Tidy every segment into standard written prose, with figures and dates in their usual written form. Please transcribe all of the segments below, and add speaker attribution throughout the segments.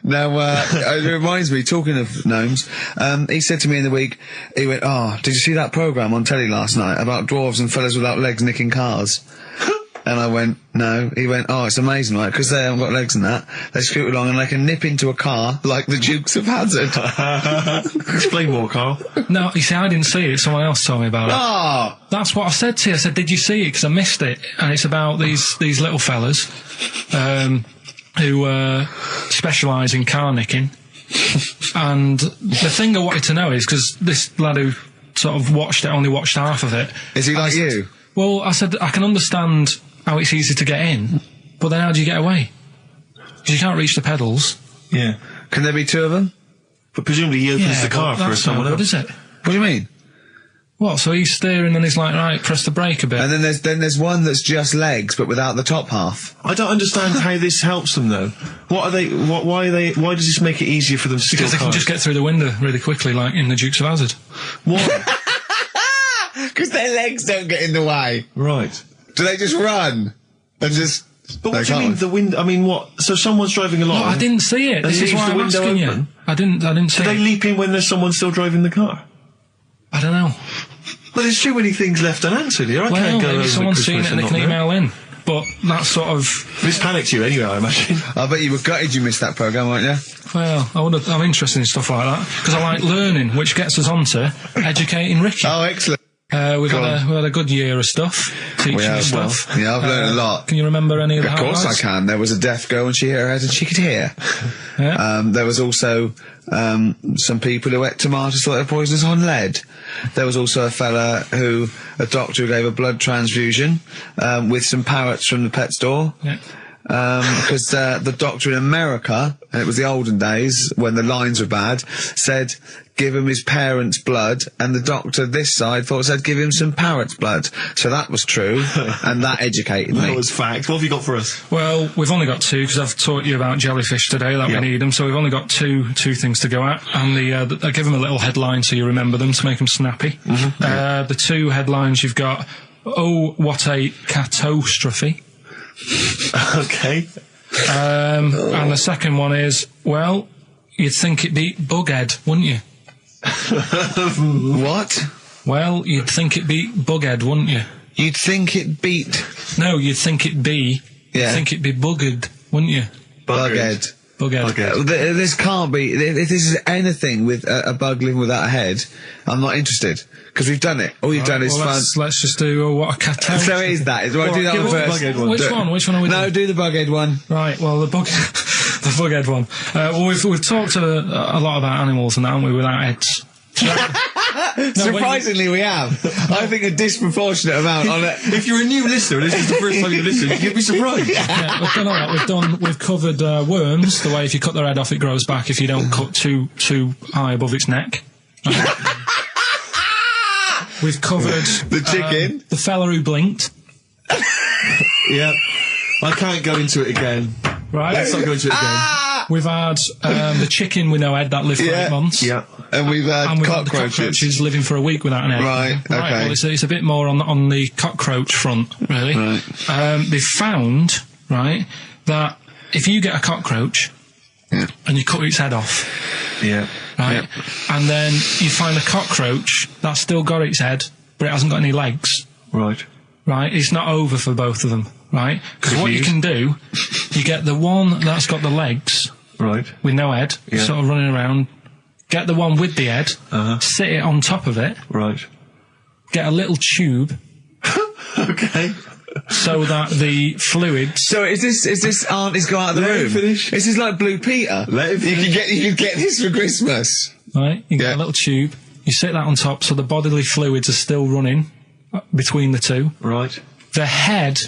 Speaker 1: Now, it reminds me, talking of gnomes, he said to me in the week, he went, "Oh, did you see that programme on telly last night about dwarves and fellas without legs nicking cars?" And I went, "No." He went, "Oh, it's amazing, right? Because they haven't got legs and that. They scoot along and they can nip into a car like the Dukes of Hazzard."
Speaker 2: Explain more, Carl.
Speaker 3: No, you see, I didn't see it. Someone else told me about it.
Speaker 1: Oh!
Speaker 3: That's what I said to you. I said, "Did you see it?" Because I missed it. And it's about these little fellas, who specialise in car nicking. And the thing I wanted to know is, because this lad who sort of only watched half of it.
Speaker 1: Is he like you?
Speaker 3: Well, I said, I can understand how it's easy to get in, but then how do you get away? Because you can't reach the pedals.
Speaker 2: Yeah.
Speaker 1: Can there be two of them?
Speaker 2: But presumably he opens the car for someone else.
Speaker 3: What is it?
Speaker 1: What do you mean?
Speaker 3: What, so he's steering and he's like, right, press the brake a bit.
Speaker 1: And then there's one that's just legs, but without the top half.
Speaker 2: I don't understand how this helps them, though. Why does this make it easier for them to steal
Speaker 3: Because they can just get through the window really quickly, like in the Dukes of Hazzard.
Speaker 2: What?
Speaker 1: Because their legs don't get in the way.
Speaker 2: Right.
Speaker 1: Do they just run? And just...
Speaker 2: But what do you mean, the window? I mean, what? So someone's driving along...
Speaker 3: No, I didn't see it. This is why I'm asking you. I didn't see it.
Speaker 2: Do they leap in when there's someone still driving the car?
Speaker 3: I don't know.
Speaker 2: Well, there's too many things left unanswered here. I can't go over
Speaker 3: maybe someone's seen it and they can email in. But that's sort of...
Speaker 2: This panicked you anyway, I imagine.
Speaker 1: I bet you were gutted you missed that programme, weren't you?
Speaker 3: Well, I'm interested in stuff like that. Because I like learning, which gets us on to educating Ricky.
Speaker 1: Oh, excellent.
Speaker 3: We've had a good year of stuff, teaching stuff.
Speaker 1: Yeah, I've learned a lot.
Speaker 3: Can you remember any of the
Speaker 1: highlights? Of course I can. There was a deaf girl and she hit her head and she could hear.
Speaker 3: Yeah.
Speaker 1: There was also some people who ate tomatoes thought they were poisonous on lead. There was also a doctor who gave a blood transfusion with some parrots from the pet store.
Speaker 3: Yeah.
Speaker 1: Because the doctor in America, and it was the olden days when the lines were bad, said give him his parents' blood, and the doctor this side said give him some parrot's blood. So that was true, and that educated me.
Speaker 2: That was fact. What have you got for us?
Speaker 3: Well, we've only got two, because I've taught you about jellyfish today, that we need them, so we've only got two things to go at, and I give them a little headline so you remember them to make them snappy. The two headlines you've got, oh, what a catastrophe.
Speaker 2: Okay.
Speaker 3: And the second one is, well, you'd think it'd be Bughead, wouldn't you?
Speaker 1: What?
Speaker 3: Well, you'd think it'd be Bughead, wouldn't you?
Speaker 1: You'd think it beat...
Speaker 3: No, you'd think it'd be...
Speaker 1: Yeah.
Speaker 3: You'd think it'd be Buggered, wouldn't you?
Speaker 1: Bughead.
Speaker 3: Bughead.
Speaker 1: This can't be... If this is anything with a bug living without a head, I'm not interested. Because we've done it. All you've done is fun.
Speaker 3: Let's just do what a catastrophe.
Speaker 1: So it is that. Do I do that one first?
Speaker 3: Which one are we doing?
Speaker 1: No, do the Bughead one.
Speaker 3: Right, well, the Bughead one. Well, we've talked a lot about animals and that, haven't we, without heads.
Speaker 1: Surprisingly, we have. I think a disproportionate amount on it.
Speaker 2: If you're a new listener, this is the first time you've listened, you'd be surprised.
Speaker 3: Yeah, we've done all that. We've covered worms, the way if you cut their head off, it grows back if you don't cut too high above its neck. We've covered
Speaker 1: the chicken,
Speaker 3: the fella who blinked.
Speaker 2: Yeah, I can't go into it again.
Speaker 3: Right,
Speaker 2: let's not go into it again.
Speaker 3: We've had the chicken with no head that lived for 8 months.
Speaker 1: Yeah, and we've had
Speaker 3: cockroaches living for a week without an head.
Speaker 1: Right, okay.
Speaker 3: Well, it's a bit more on the cockroach front, really.
Speaker 1: Right.
Speaker 3: They've found, right, that if you get a cockroach and you cut its head off, right, and then you find a cockroach that's still got its head, but it hasn't got any legs.
Speaker 2: Right.
Speaker 3: Right, it's not over for both of them, right? Because what you can do, you get the one that's got the legs,
Speaker 2: right,
Speaker 3: with no head, sort of running around, get the one with the head, sit it on top of it,
Speaker 2: right,
Speaker 3: get a little tube,
Speaker 2: okay,
Speaker 3: so that the fluids...
Speaker 1: So is this auntie's go out of the room?
Speaker 2: Let him finish.
Speaker 1: This is like Blue Peter.
Speaker 2: Let him finish.
Speaker 1: You could get this for Christmas.
Speaker 3: Right, you get a little tube, you sit that on top so the bodily fluids are still running between the two.
Speaker 2: Right.
Speaker 3: The head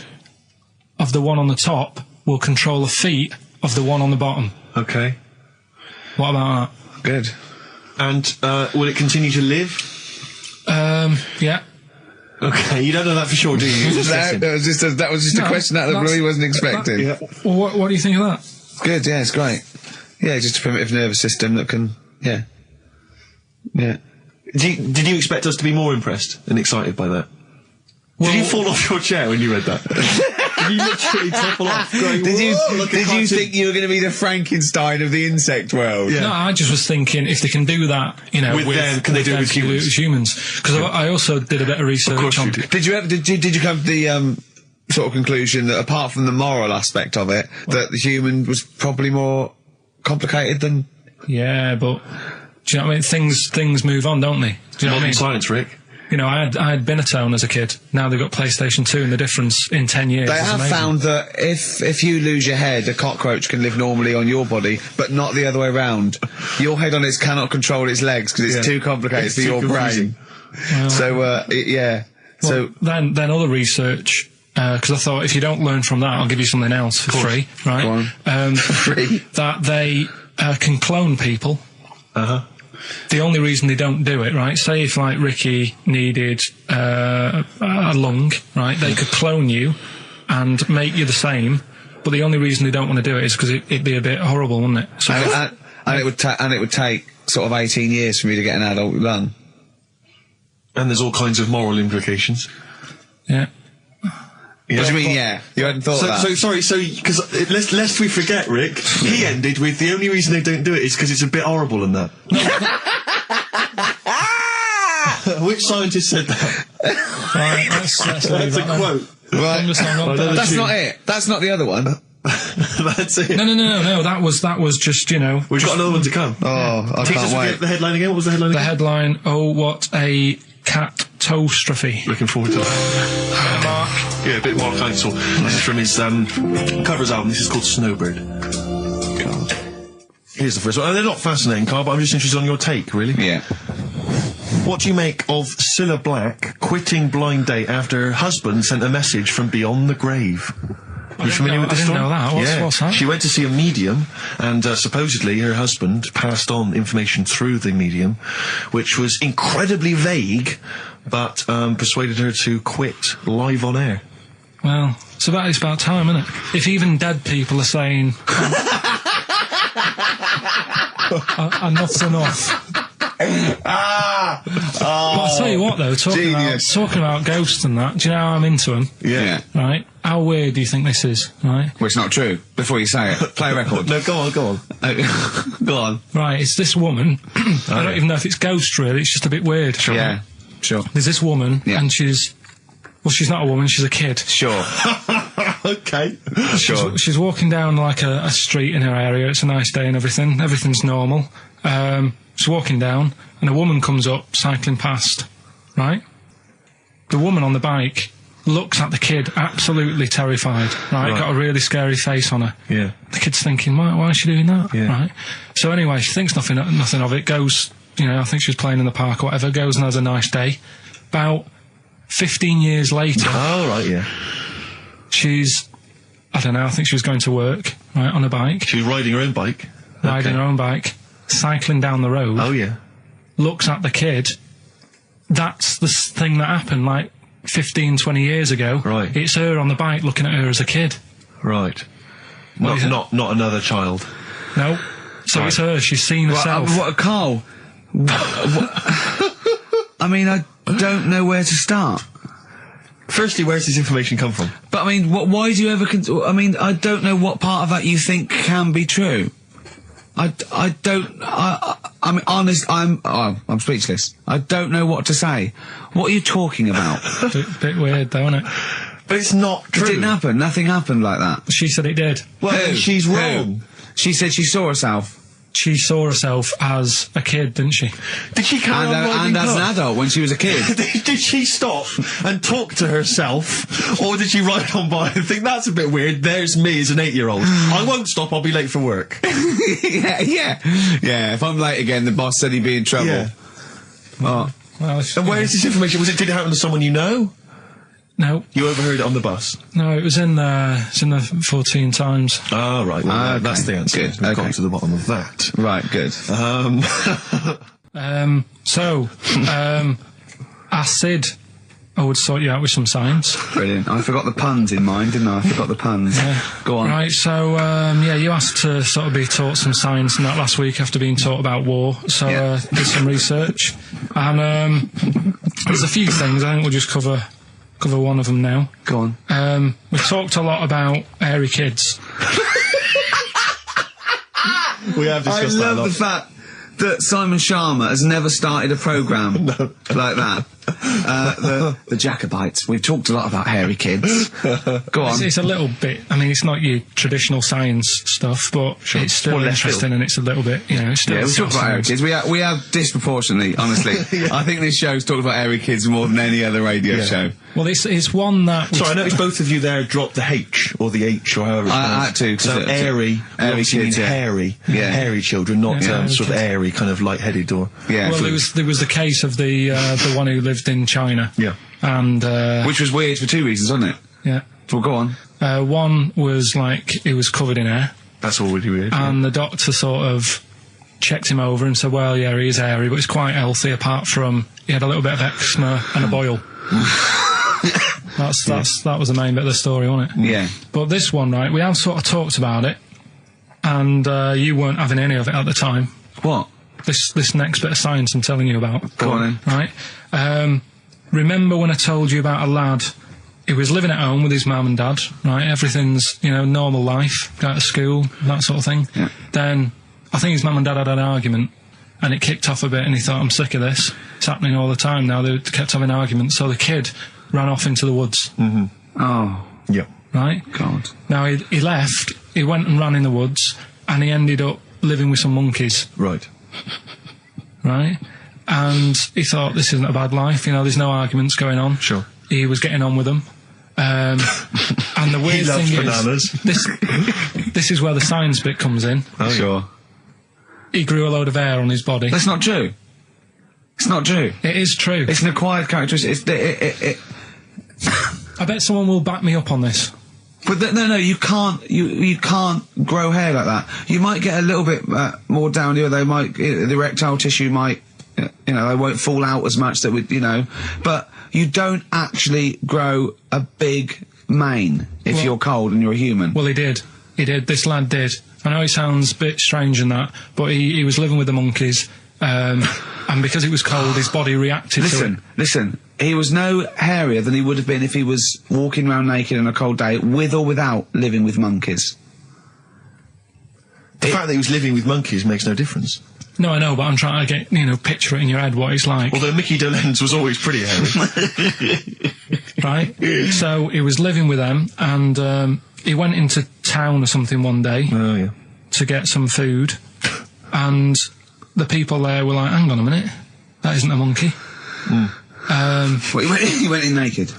Speaker 3: of the one on the top will control the feet of the one on the bottom.
Speaker 2: Okay.
Speaker 3: What about
Speaker 1: that? Good.
Speaker 2: And will it continue to live?
Speaker 3: Yeah.
Speaker 2: Okay, you don't know that for sure, do you?
Speaker 1: That was just a question out of the blue he wasn't expecting.
Speaker 3: Well, what do you think of that?
Speaker 1: Good, yeah, it's great. Yeah, just a primitive nervous system that can, yeah.
Speaker 2: Did you expect us to be more impressed and excited by that? Well, did you fall off your chair when you read that? you literally topple off. Going,
Speaker 1: Did you
Speaker 2: cartoon.
Speaker 1: think you were going to be the Frankenstein of the insect world?
Speaker 2: Yeah.
Speaker 3: No, I just was thinking if they can do that, you know,
Speaker 2: With them, can they do it with humans?
Speaker 3: Because I also did a bit of research on.
Speaker 1: Did you come to the sort of conclusion that apart from the moral aspect of it, that the human was probably more complicated than?
Speaker 3: Yeah, but do you know what I mean? Things move on, don't they? Do you know what I mean?
Speaker 2: Science, Rick.
Speaker 3: You know, I had Binatone as a kid. Now they've got PlayStation 2, and the difference in 10 years
Speaker 1: They
Speaker 3: is
Speaker 1: have
Speaker 3: amazing.
Speaker 1: found that if you lose your head, a cockroach can live normally on your body, but not the other way round. Your head on its cannot control its legs because it's too complicated for your brain.
Speaker 3: Well,
Speaker 1: So, yeah. So
Speaker 3: then other research, because I thought if you don't learn from that, I'll give you something else for free, right?
Speaker 1: Go on. Free.
Speaker 3: That they can clone people. The only reason they don't do it, right? Say if like Ricky needed a lung, right? They could clone you and make you the same, but the only reason they don't want to do it is because it'd be a bit horrible, wouldn't it? So
Speaker 1: and it would take sort of 18 years for me to get an adult lung.
Speaker 2: And there's all kinds of moral implications.
Speaker 3: yeah.
Speaker 1: What do you mean, yeah? You hadn't thought of that?
Speaker 2: Because lest we forget, Rick, he ended with the only reason they don't do it is because it's a bit horrible and that. Which scientist said that?
Speaker 3: Right, let's
Speaker 2: That's
Speaker 3: leave
Speaker 2: a
Speaker 3: that then.
Speaker 2: quote.
Speaker 1: Right. That's not it. That's not the other one.
Speaker 2: That's it.
Speaker 3: No. That was just, you know.
Speaker 2: We've got another one to come.
Speaker 1: Oh, I
Speaker 2: Teach
Speaker 1: can't
Speaker 2: us
Speaker 1: wait.
Speaker 2: the headline again. What was the headline
Speaker 3: The
Speaker 2: again?
Speaker 3: headline, oh, what a catastrophe.
Speaker 2: Looking forward to that.
Speaker 3: Mark.
Speaker 2: Yeah, a bit more Council. This is from his covers album. This is called Snowbird. God. Here's the first one. They're not fascinating, Carl, but I'm just interested on your take, really.
Speaker 1: Yeah.
Speaker 2: What do you make of Cilla Black quitting Blind Date after her husband sent a message from beyond the grave? Are you familiar with this
Speaker 3: I didn't
Speaker 2: story?
Speaker 3: know that. What's that?
Speaker 2: She went to see a medium, and supposedly her husband passed on information through the medium, which was incredibly vague, but persuaded her to quit live on air.
Speaker 3: Well, it's about time, isn't it? If even dead people are saying, enough's enough. But I'll tell you what, though, talking about ghosts and that, do you know how I'm into them?
Speaker 1: Yeah.
Speaker 3: Right? How weird do you think this is, right?
Speaker 1: Well, it's not true. Before you say it, play a record.
Speaker 2: No, go on.
Speaker 1: Go on.
Speaker 3: Right, it's this woman. I don't even know if it's ghost, really. It's just a bit weird.
Speaker 1: Sure. Yeah. Sure.
Speaker 3: There's this woman,
Speaker 1: Yeah.
Speaker 3: and she's not a woman, she's a kid.
Speaker 1: Sure.
Speaker 2: Okay.
Speaker 1: Sure.
Speaker 3: She's walking down like a street in her area. It's a nice day and everything. Everything's normal. She's walking down, and a woman comes up, cycling past. Right? The woman on the bike looks at the kid, absolutely terrified. Right? Got a really scary face on her.
Speaker 2: Yeah.
Speaker 3: The kid's thinking, why is she doing that?
Speaker 2: Yeah.
Speaker 3: Right? So anyway, she thinks nothing of it. Goes, you know, I think she was playing in the park or whatever. Goes and has a nice day. About 15 years later.
Speaker 2: Oh, right, yeah.
Speaker 3: She's, I don't know, I think she was going to work, right, on a bike.
Speaker 2: She was riding her own bike.
Speaker 3: Riding her own bike, cycling down the road.
Speaker 2: Oh, yeah.
Speaker 3: Looks at the kid. That's the thing that happened, like, 15, 20 years ago.
Speaker 2: Right.
Speaker 3: It's her on the bike looking at her as a kid.
Speaker 2: Right.
Speaker 3: What is it?
Speaker 2: Not another child.
Speaker 3: No. So it's her, she's seen herself.
Speaker 1: Carl? I mean, I don't know where to start.
Speaker 2: Firstly, where's this information come from?
Speaker 1: But I mean, why do you ever? I mean, I don't know what part of that you think can be true. I mean, honest. I'm speechless. I don't know what to say. What are you talking about?
Speaker 3: Bit weird, though, isn't it?
Speaker 2: But it's not true.
Speaker 1: It didn't happen. Nothing happened like that.
Speaker 3: She said it did.
Speaker 2: Well,
Speaker 1: Who?
Speaker 2: she's
Speaker 1: Who?
Speaker 2: wrong.
Speaker 1: She said she saw herself.
Speaker 3: She saw herself as a kid, didn't she?
Speaker 2: Did she carry on riding
Speaker 1: and as an adult when she was a kid.
Speaker 2: Did she stop and talk to herself, or did she ride on by and think, that's a bit weird, there's me as an 8-year-old. I won't stop, I'll be late for work.
Speaker 1: Yeah, if I'm late again, the boss said he'd be in trouble.
Speaker 2: Yeah.
Speaker 1: Oh.
Speaker 3: Well,
Speaker 2: And where is this information? Did it happen to someone you know?
Speaker 3: No.
Speaker 2: You overheard it on the bus?
Speaker 3: No, it was in the 14 Times.
Speaker 2: Ah, right. Well,
Speaker 1: Okay.
Speaker 2: that's the answer.
Speaker 1: Good.
Speaker 2: We've
Speaker 1: Okay.
Speaker 2: got to the bottom of that.
Speaker 1: Right, good.
Speaker 3: Acid. I would sort you out with some science.
Speaker 1: Brilliant. I forgot the puns in mine, didn't I? I forgot the puns. Go on.
Speaker 3: Right, so, you asked to sort of be taught some science and that last week after being taught about war, so, did some research. And, there's a few things I think we'll just cover cover one of them now.
Speaker 1: Go on.
Speaker 3: We talked a lot about hairy kids.
Speaker 2: We have discussed that a
Speaker 1: I love
Speaker 2: lot.
Speaker 1: the fact that Simon Sharma has never started a programme like that. The Jacobites. We've talked a lot about hairy kids. Go on.
Speaker 3: It's a little bit, I mean, it's not your traditional science stuff, but it's still
Speaker 2: More left
Speaker 3: interesting
Speaker 2: field.
Speaker 3: and it's a little bit, you know, it's still...
Speaker 1: Yeah, we talk about hairy kids. We have disproportionately, honestly. I think this show's talked about hairy kids more than any other radio show.
Speaker 3: Well, it's one that...
Speaker 2: Sorry, I noticed both of you there dropped the H, or the H, or however it's
Speaker 1: I had to, 'cause
Speaker 2: So airy obviously
Speaker 1: kids,
Speaker 2: means hairy. Hairy children, not
Speaker 3: Yeah,
Speaker 2: sort of
Speaker 3: kids.
Speaker 2: airy, kind of light-headed or...
Speaker 1: Yeah.
Speaker 3: Well, there was the case of the one who lived in China.
Speaker 2: Yeah.
Speaker 3: And,
Speaker 1: Which was weird for two reasons, wasn't it?
Speaker 3: yeah.
Speaker 1: Well, go on.
Speaker 3: One was, like, he was covered in hair.
Speaker 2: That's already weird.
Speaker 3: And the doctor sort of checked him over and said, well, yeah, he is hairy, but he's quite healthy, apart from he had a little bit of eczema and a boil. That was the main bit of the story, wasn't it?
Speaker 1: Yeah.
Speaker 3: But this one, right, we have sort of talked about it, and you weren't having any of it at the time.
Speaker 1: What?
Speaker 3: This next bit of science I'm telling you about.
Speaker 1: Go on then.
Speaker 3: Right? Remember when I told you about a lad who was living at home with his mum and dad, right? Everything's, you know, normal life, go to school, that sort of thing.
Speaker 1: Yeah.
Speaker 3: Then, I think his mum and dad had an argument, and it kicked off a bit, and he thought, I'm sick of this. It's happening all the time now. They kept having arguments, so the kid ran off into the woods.
Speaker 1: Mm-hmm. Oh.
Speaker 2: Yeah.
Speaker 3: Right?
Speaker 1: God.
Speaker 3: Now, he left, he went and ran in the woods, and he ended up living with some monkeys.
Speaker 2: Right.
Speaker 3: Right? And he thought, this isn't a bad life, you know, there's no arguments going on.
Speaker 2: Sure.
Speaker 3: He was getting on with them. And the weird
Speaker 2: He loves
Speaker 3: thing
Speaker 2: bananas.
Speaker 3: is, this is where the science bit comes in.
Speaker 2: Oh,
Speaker 1: Sure.
Speaker 3: He grew a load of hair on his body.
Speaker 1: That's not true. It's not true.
Speaker 3: It is true.
Speaker 1: It's an acquired characteristic.
Speaker 3: I bet someone will back me up on this.
Speaker 1: But no, you can't. You can't grow hair like that. You might get a little bit more down here. They might, the erectile tissue might, you know, they won't fall out as much. That would, you know, but you don't actually grow a big mane if you're cold and you're a human.
Speaker 3: Well, he did. He did. This lad did. I know it sounds a bit strange in that, but he was living with the monkeys, and because it was cold, his body reacted to it.
Speaker 1: Listen. He was no hairier than he would have been if he was walking around naked on a cold day, with or without living with monkeys.
Speaker 2: The fact that he was living with monkeys makes no difference.
Speaker 3: No, I know, but I'm trying to get, you know, picture it in your head what it's like.
Speaker 2: Although Mickey Dolenz was always pretty hairy.
Speaker 3: Right? So he was living with them, and he went into town or something one day
Speaker 2: Oh, yeah.
Speaker 3: to get some food, and the people there were like, hang on a minute, that isn't a monkey.
Speaker 1: Well, he went in naked.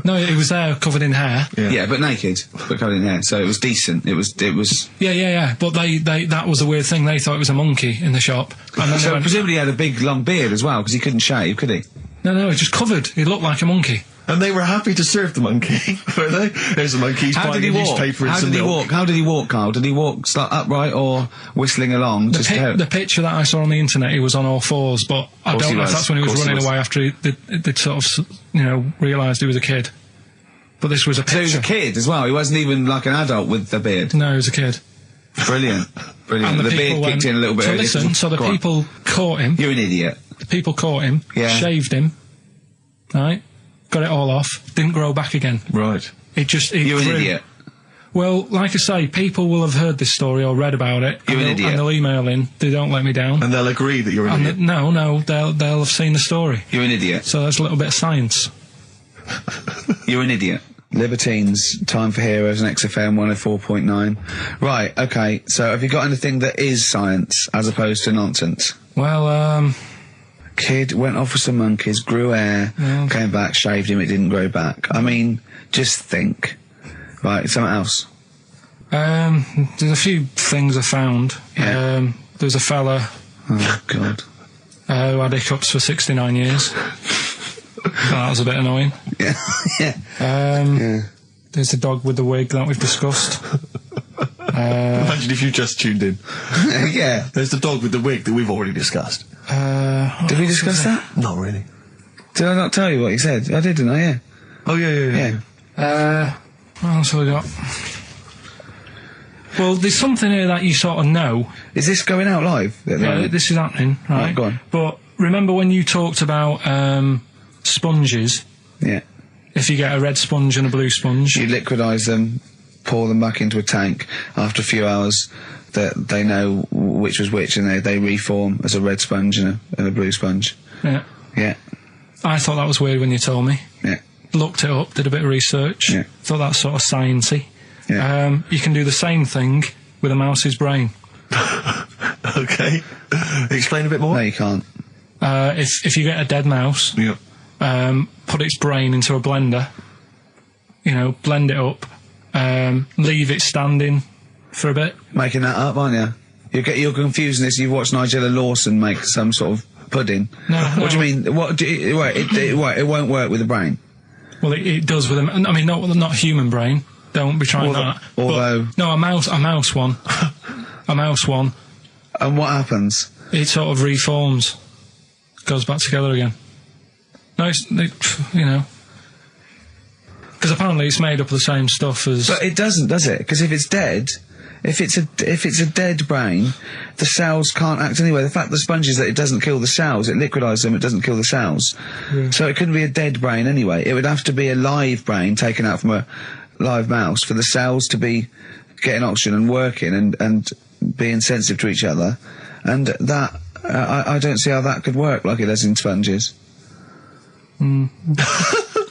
Speaker 3: No, he was there covered in hair.
Speaker 1: Yeah, but naked, but covered in hair. So it was decent. It was.
Speaker 3: Yeah. But they that was the weird thing. They thought it was a monkey in the shop. And then
Speaker 1: So
Speaker 3: they went,
Speaker 1: presumably he had a big long beard as well, because he couldn't shave, could he?
Speaker 3: no, he was just covered. He looked like a monkey.
Speaker 2: And they were happy to serve the monkey, were they? There's the monkey, he's
Speaker 1: How
Speaker 2: buying
Speaker 1: did he
Speaker 2: a
Speaker 1: walk?
Speaker 2: newspaper and
Speaker 1: How
Speaker 2: some
Speaker 1: did he
Speaker 2: milk.
Speaker 1: walk? How did he walk, Carl? Did he walk upright or whistling along?
Speaker 3: The picture that I saw on the internet, he was on all fours, but I
Speaker 1: Course
Speaker 3: don't
Speaker 1: he
Speaker 3: know if
Speaker 1: was.
Speaker 3: that's when he was
Speaker 1: Course he
Speaker 3: running
Speaker 1: was.
Speaker 3: away after they'd sort of, you know, realised he was a kid. But this was a
Speaker 1: So he was
Speaker 3: picture.
Speaker 1: a kid as well. He wasn't even like an adult with the beard.
Speaker 3: No, he was a kid.
Speaker 1: Brilliant.
Speaker 3: And
Speaker 1: The
Speaker 3: people
Speaker 1: beard
Speaker 3: went,
Speaker 1: kicked in a little bit.
Speaker 3: So
Speaker 1: early.
Speaker 3: listen, so the
Speaker 1: Go on.
Speaker 3: people caught him.
Speaker 1: You're an idiot.
Speaker 3: The people caught him,
Speaker 1: Yeah.
Speaker 3: shaved him, right? Got it all off, didn't grow back again.
Speaker 2: Right.
Speaker 3: It
Speaker 1: You're an
Speaker 3: grew.
Speaker 1: idiot.
Speaker 3: Well, like I say, people will have heard this story or read about it.
Speaker 1: You're an idiot.
Speaker 3: And they'll email in. They don't let me down.
Speaker 2: And they'll agree that you're an idiot.
Speaker 3: No, they'll have seen the story.
Speaker 1: You're an idiot.
Speaker 3: So that's a little bit of science.
Speaker 1: You're an idiot. Libertines, Time for Heroes, and XFM 104.9. Right, okay, so have you got anything that is science as opposed to nonsense?
Speaker 3: Well,
Speaker 1: Kid went off with some monkeys, grew hair, came back, shaved him, it didn't grow back. I mean, just think. Right, something else.
Speaker 3: there's a few things I found.
Speaker 1: Yeah.
Speaker 3: There's a fella
Speaker 1: Oh, God.
Speaker 3: who had hiccups for 69 years. That was a bit annoying.
Speaker 1: Yeah. Yeah.
Speaker 3: There's the dog with the wig that we've discussed.
Speaker 2: Imagine if you just tuned in.
Speaker 1: Yeah.
Speaker 2: There's the dog with the wig that we've already discussed.
Speaker 1: Did we discuss that?
Speaker 2: Not really.
Speaker 1: Did I not tell you what he said? I did, didn't I? Yeah.
Speaker 2: Oh, yeah.
Speaker 3: What else have we got? Well, there's something here that you sort of know.
Speaker 1: Is this going out live?
Speaker 3: Yeah, this is happening, right?
Speaker 1: Right, go on.
Speaker 3: But remember when you talked about sponges?
Speaker 1: Yeah.
Speaker 3: if you get a red sponge and a blue sponge,
Speaker 1: You liquidise them, pour them back into a tank. After a few hours, they know which was which, and they reform as a red sponge and a blue sponge.
Speaker 3: yeah.
Speaker 1: Yeah,
Speaker 3: I thought that was weird when you told me.
Speaker 1: yeah,
Speaker 3: Looked it up, did a bit of research.
Speaker 1: Yeah.
Speaker 3: Thought that was sort of sciencey.
Speaker 1: yeah.
Speaker 3: You can do the same thing with a mouse's brain.
Speaker 2: Okay. Explain a bit more.
Speaker 1: No, you can't.
Speaker 3: If you get a dead mouse,
Speaker 2: Yeah.
Speaker 3: put its brain into a blender, blend it up, leave it standing for a bit.
Speaker 1: Making that up, aren't you? You're confusing this. You've watched Nigella Lawson make some sort of pudding.
Speaker 3: No.
Speaker 1: What do you mean? It won't work with the brain.
Speaker 3: Well, it does with them. I mean, not human brain. Don't be trying that.
Speaker 1: Although,
Speaker 3: but, no, a mouse one, a mouse one.
Speaker 1: and what happens?
Speaker 3: It sort of reforms, goes back together again. No, because apparently it's made up of the same stuff as.
Speaker 1: But it doesn't, does it? Because if it's dead, if it's a dead brain, the cells can't act anyway. The fact the sponge is that it doesn't kill the cells, it liquidises them, it doesn't kill the cells.
Speaker 3: Yeah.
Speaker 1: So it couldn't be a dead brain anyway. It would have to be a live brain taken out from a live mouse for the cells to be getting oxygen and working and being sensitive to each other. And that, I don't see how that could work like it does in sponges.
Speaker 3: I mean,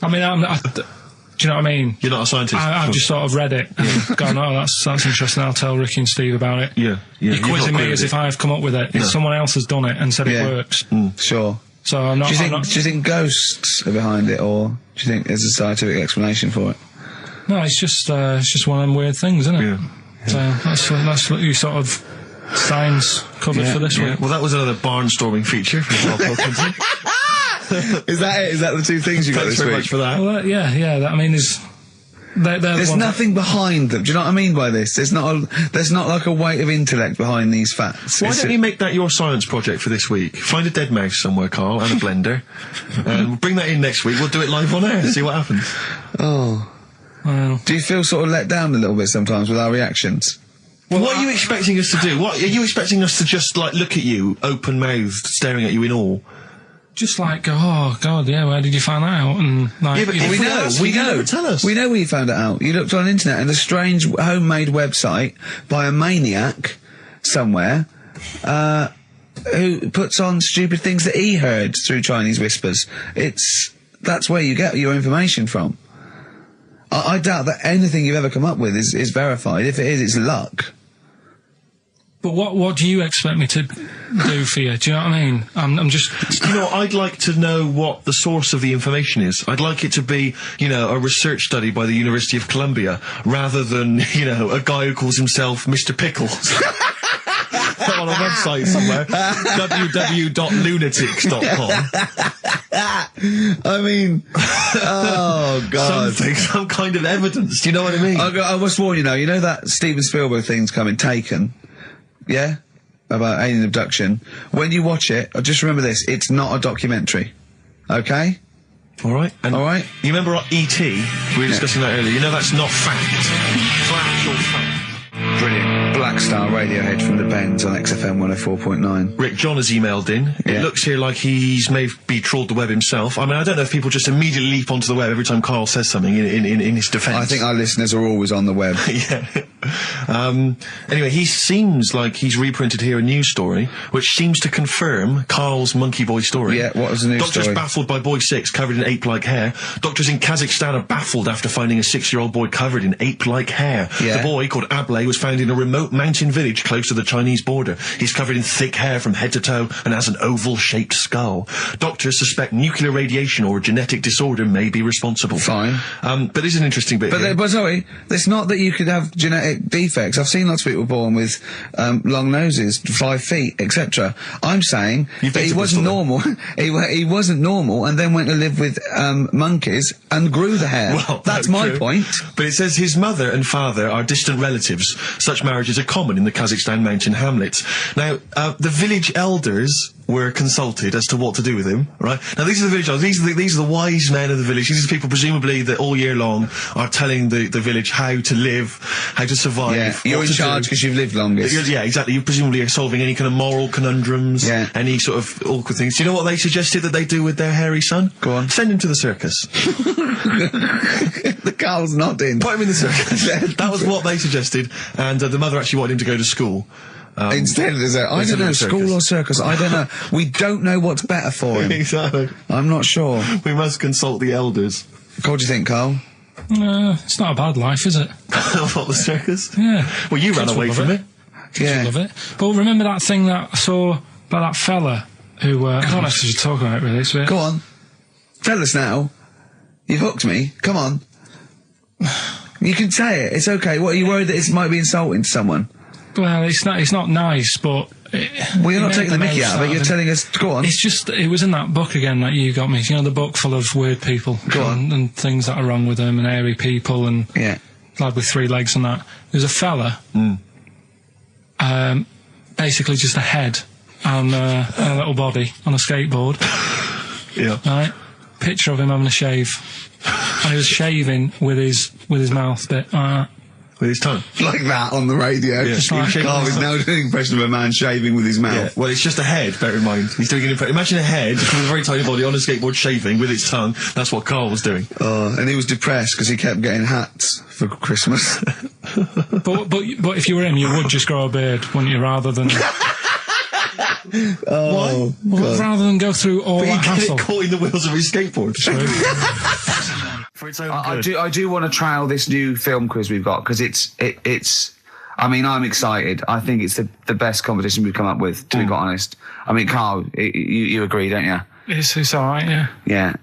Speaker 3: do you know what I mean?
Speaker 2: You're not a scientist.
Speaker 3: I've just sort of read it and gone, oh, that's interesting. I'll tell Ricky and Steve about it.
Speaker 2: Yeah.
Speaker 3: You're quizzing me as if I've come up with it. If someone else has done it and said it works.
Speaker 1: Sure.
Speaker 3: So I'm not.
Speaker 1: Do you think ghosts are behind it, or do you think there's a scientific explanation for it?
Speaker 3: No, it's just one of them weird things, isn't it?
Speaker 2: Yeah.
Speaker 3: So that's what you sort of science covered for this week.
Speaker 2: Well, that was another barnstorming feature from Pilkington.
Speaker 1: Is that it? Is that the two things you got
Speaker 2: Thanks
Speaker 1: this
Speaker 2: very
Speaker 1: week?
Speaker 2: much for that.
Speaker 3: Well, I mean,
Speaker 1: There's nothing behind them. Do you know what I mean by this? There's not like a weight of intellect behind these facts.
Speaker 2: Why don't you make that your science project for this week? Find a dead mouse somewhere, Carl, and a blender, and we'll bring that in next week. We'll do it live on air. See what happens.
Speaker 1: Oh.
Speaker 3: Well,
Speaker 1: Do you feel sort of let down a little bit sometimes with our reactions?
Speaker 2: Well, what are you expecting us to do? What are you expecting us to just like look at you, open-mouthed, staring at you in awe?
Speaker 3: just like go, oh God, yeah, where did you find that out? And like,
Speaker 2: Yeah, but if
Speaker 1: We know.
Speaker 2: never tell us.
Speaker 1: We know where you found it out. You looked on the internet and a strange homemade website by a maniac somewhere, who puts on stupid things that he heard through Chinese whispers. That's where you get your information from. I doubt that anything you've ever come up with is verified. If it is, it's luck.
Speaker 3: But what do you expect me to do for you? Do you know what I mean? I'm just...
Speaker 2: You know, I'd like to know what the source of the information is. I'd like it to be, you know, a research study by the University of Columbia, rather than, you know, a guy who calls himself Mr. Pickles. On a website somewhere. www.lunatics.com.
Speaker 1: I mean, oh God.
Speaker 2: Some kind of evidence, do you know what I mean?
Speaker 1: I must warn you now, you know that Steven Spielberg thing's coming, Taken? Yeah? About alien abduction. When you watch it, just remember this, it's not a documentary. Okay?
Speaker 2: Alright.
Speaker 1: Alright?
Speaker 2: You remember E.T.? We were discussing that earlier. You know that's not fact. It's actual fact.
Speaker 1: Brilliant. Black Star Radiohead from the Bends on XFM 104.9.
Speaker 2: Rick, John has emailed in.
Speaker 1: Yeah.
Speaker 2: It looks here like he's maybe trawled the web himself. I mean, I don't know if people just immediately leap onto the web every time Carl says something in his defence.
Speaker 1: I think our listeners are always on the web.
Speaker 2: Yeah. Anyway, he seems like he's reprinted here a news story, which seems to confirm Carl's Monkey Boy story.
Speaker 1: Yeah, what was the news
Speaker 2: Doctors
Speaker 1: story?
Speaker 2: baffled by boy 6 covered in ape-like hair. Doctors in Kazakhstan are baffled after finding a 6-year-old boy covered in ape-like hair.
Speaker 1: Yeah.
Speaker 2: The boy, called Ablay, was found in a remote mountain village close to the Chinese border. He's covered in thick hair from head to toe and has an oval-shaped skull. Doctors suspect nuclear radiation or a genetic disorder may be responsible.
Speaker 1: Fine.
Speaker 2: But there's an interesting bit here.
Speaker 1: But sorry, it's not that you could have genetic defects. I've seen lots of people born with long noses, 5 feet, etc. I'm saying
Speaker 2: You've
Speaker 1: that
Speaker 2: been
Speaker 1: he
Speaker 2: to
Speaker 1: wasn't
Speaker 2: Bristol,
Speaker 1: normal. He wasn't normal, and then went to live with monkeys and grew the hair.
Speaker 2: Well,
Speaker 1: that's
Speaker 2: no,
Speaker 1: my
Speaker 2: true.
Speaker 1: point.
Speaker 2: But it says his mother and father are distant relatives. Such marriages are common in the Kazakhstan mountain hamlets. Now, the village elders were consulted as to what to do with him, right? Now, these are the village elders. These are the wise men of the village. These are people, presumably, that all year long are telling the village how to live, how to survive.
Speaker 1: Yeah, you're in charge because you've lived longest.
Speaker 2: Yeah, exactly. You presumably are solving any kind of moral conundrums, any sort of awkward things. Do you know what they suggested that they do with their hairy son?
Speaker 1: Go on.
Speaker 2: Send him to the circus.
Speaker 1: The Carl's nodding.
Speaker 2: Put him in the circus. That was what they suggested, and the mother actually wanted him to go to school.
Speaker 1: Instead, I don't know, school or circus, I don't know. We don't know what's better for him.
Speaker 2: Exactly.
Speaker 1: I'm not sure.
Speaker 2: We must consult the elders.
Speaker 1: What do you think, Carl?
Speaker 3: It's not a bad life, is it?
Speaker 2: What, the circus?
Speaker 3: Yeah.
Speaker 2: Well, you ran away from it.
Speaker 1: Yeah.
Speaker 3: Love it. But remember that thing that I saw about that fella who, I don't know if you should talk about it really, so
Speaker 1: Go on. Tell us now. You've hooked me. Come on. You can say it. It's okay. What, are you worried that it might be insulting to someone?
Speaker 3: Well, it's not nice, but...
Speaker 1: Well, you're not taking the mickey out of it, you're telling us... Go on.
Speaker 3: It's just, it was in that book again that you got me. You know, the book full of weird people.
Speaker 1: Go on.
Speaker 3: And things that are wrong with them, and hairy people, and...
Speaker 1: Yeah.
Speaker 3: Lad with 3 legs and that. There's a fella... basically just a head and a little body on a skateboard.
Speaker 2: Yeah.
Speaker 3: Right? Picture of him having a shave. And he was shaving with his mouth bit.
Speaker 2: With his tongue.
Speaker 1: Like that on the radio.
Speaker 2: Yeah.
Speaker 1: Carl is now doing an impression of a man shaving with his mouth.
Speaker 2: Yeah. Well, it's just a head, bear in mind. He's doing an impression. Imagine a head with a very tiny body on a skateboard shaving with its tongue. That's what Carl was doing.
Speaker 1: And he was depressed because he kept getting hats for Christmas.
Speaker 3: but if you were him, you would just grow a beard, wouldn't you, rather than...
Speaker 1: Oh,
Speaker 3: well, rather than go through all
Speaker 2: But
Speaker 3: that
Speaker 2: you get
Speaker 3: hassle.
Speaker 2: it caught in the wheels of his skateboard. For its own good.
Speaker 4: I do want to trial this new film quiz we've got because it's. I mean, I'm excited. I think it's the best competition we've come up with. To be quite honest, I mean, Carl, you agree, don't you?
Speaker 3: It's all right, yeah.
Speaker 4: Yeah.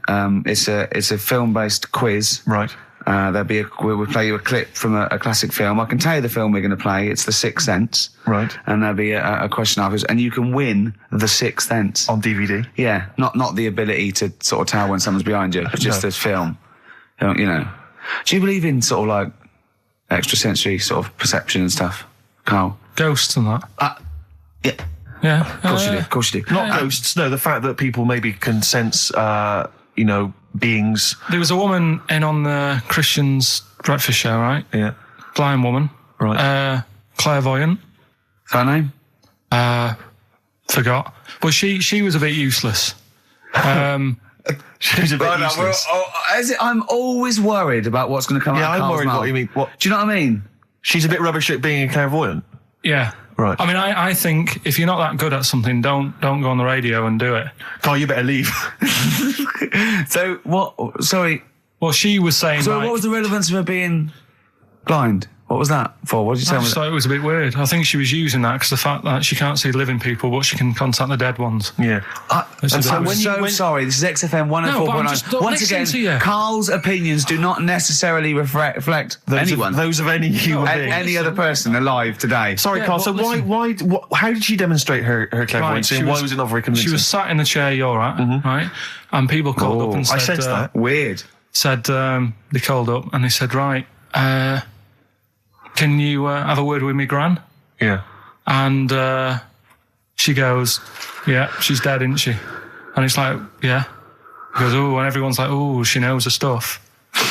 Speaker 4: It's a film-based quiz.
Speaker 2: Right.
Speaker 4: We'll play you a clip from a classic film. I can tell you the film we're going to play. It's The Sixth Sense.
Speaker 2: Right.
Speaker 4: And there'll be a question afterwards, and you can win The Sixth Sense
Speaker 2: On DVD.
Speaker 4: Yeah, not the ability to sort of tell when someone's behind you, just this film. You know. Do you believe in sort of like extrasensory sort of perception and stuff, Carl?
Speaker 3: Ghosts and that.
Speaker 4: Yeah.
Speaker 3: Yeah.
Speaker 4: Of course you do.
Speaker 2: Not ghosts, no, the fact that people maybe can sense, beings.
Speaker 3: There was a woman in on the Christian's breakfast show, right?
Speaker 2: Yeah.
Speaker 3: Blind woman.
Speaker 2: Right.
Speaker 3: Clairvoyant.
Speaker 4: Her name?
Speaker 3: Forgot. But she was a bit useless.
Speaker 2: She's a bit useless.
Speaker 4: I'm always worried about what's going to come out of
Speaker 2: I'm
Speaker 4: Carl's
Speaker 2: worried
Speaker 4: mouth.
Speaker 2: what you mean. What?
Speaker 4: Do you know what I mean?
Speaker 2: She's a bit rubbish at being a clairvoyant.
Speaker 3: Yeah.
Speaker 2: Right.
Speaker 3: I mean, I think if you're not that good at something, don't go on the radio and do it.
Speaker 2: Carl, you better leave.
Speaker 4: So, what... Sorry.
Speaker 3: Well, she was saying,
Speaker 4: So
Speaker 3: like,
Speaker 4: what was the relevance of her being blind? What was that for? What did you
Speaker 3: I
Speaker 4: tell me?
Speaker 3: just thought it was a bit weird. I think she was using that because the fact that she can't see living people, but she can contact the dead ones.
Speaker 2: Yeah.
Speaker 4: I'm
Speaker 2: when
Speaker 4: sorry. This is XFM 104.9.
Speaker 3: No, but I'm just not
Speaker 4: Once
Speaker 3: listening
Speaker 4: again,
Speaker 3: to you.
Speaker 4: Carl's opinions do not necessarily reflect anyone.
Speaker 2: Those of any human being.
Speaker 4: Any other person alive today.
Speaker 2: Sorry,
Speaker 3: Yeah,
Speaker 2: Carl.
Speaker 3: but
Speaker 2: So
Speaker 3: listen.
Speaker 2: how did she demonstrate her clairvoyance?
Speaker 3: Right,
Speaker 2: And why was it not very convincing?
Speaker 3: She was sat in the chair you're at, right? And people called up and said...
Speaker 2: I sensed that.
Speaker 4: Weird.
Speaker 3: They called up and they said, right, can you have a word with me, Gran?
Speaker 2: Yeah.
Speaker 3: And she goes, yeah, she's dead, isn't she? And it's like, yeah. He goes, oh, and everyone's like, oh, she knows her stuff.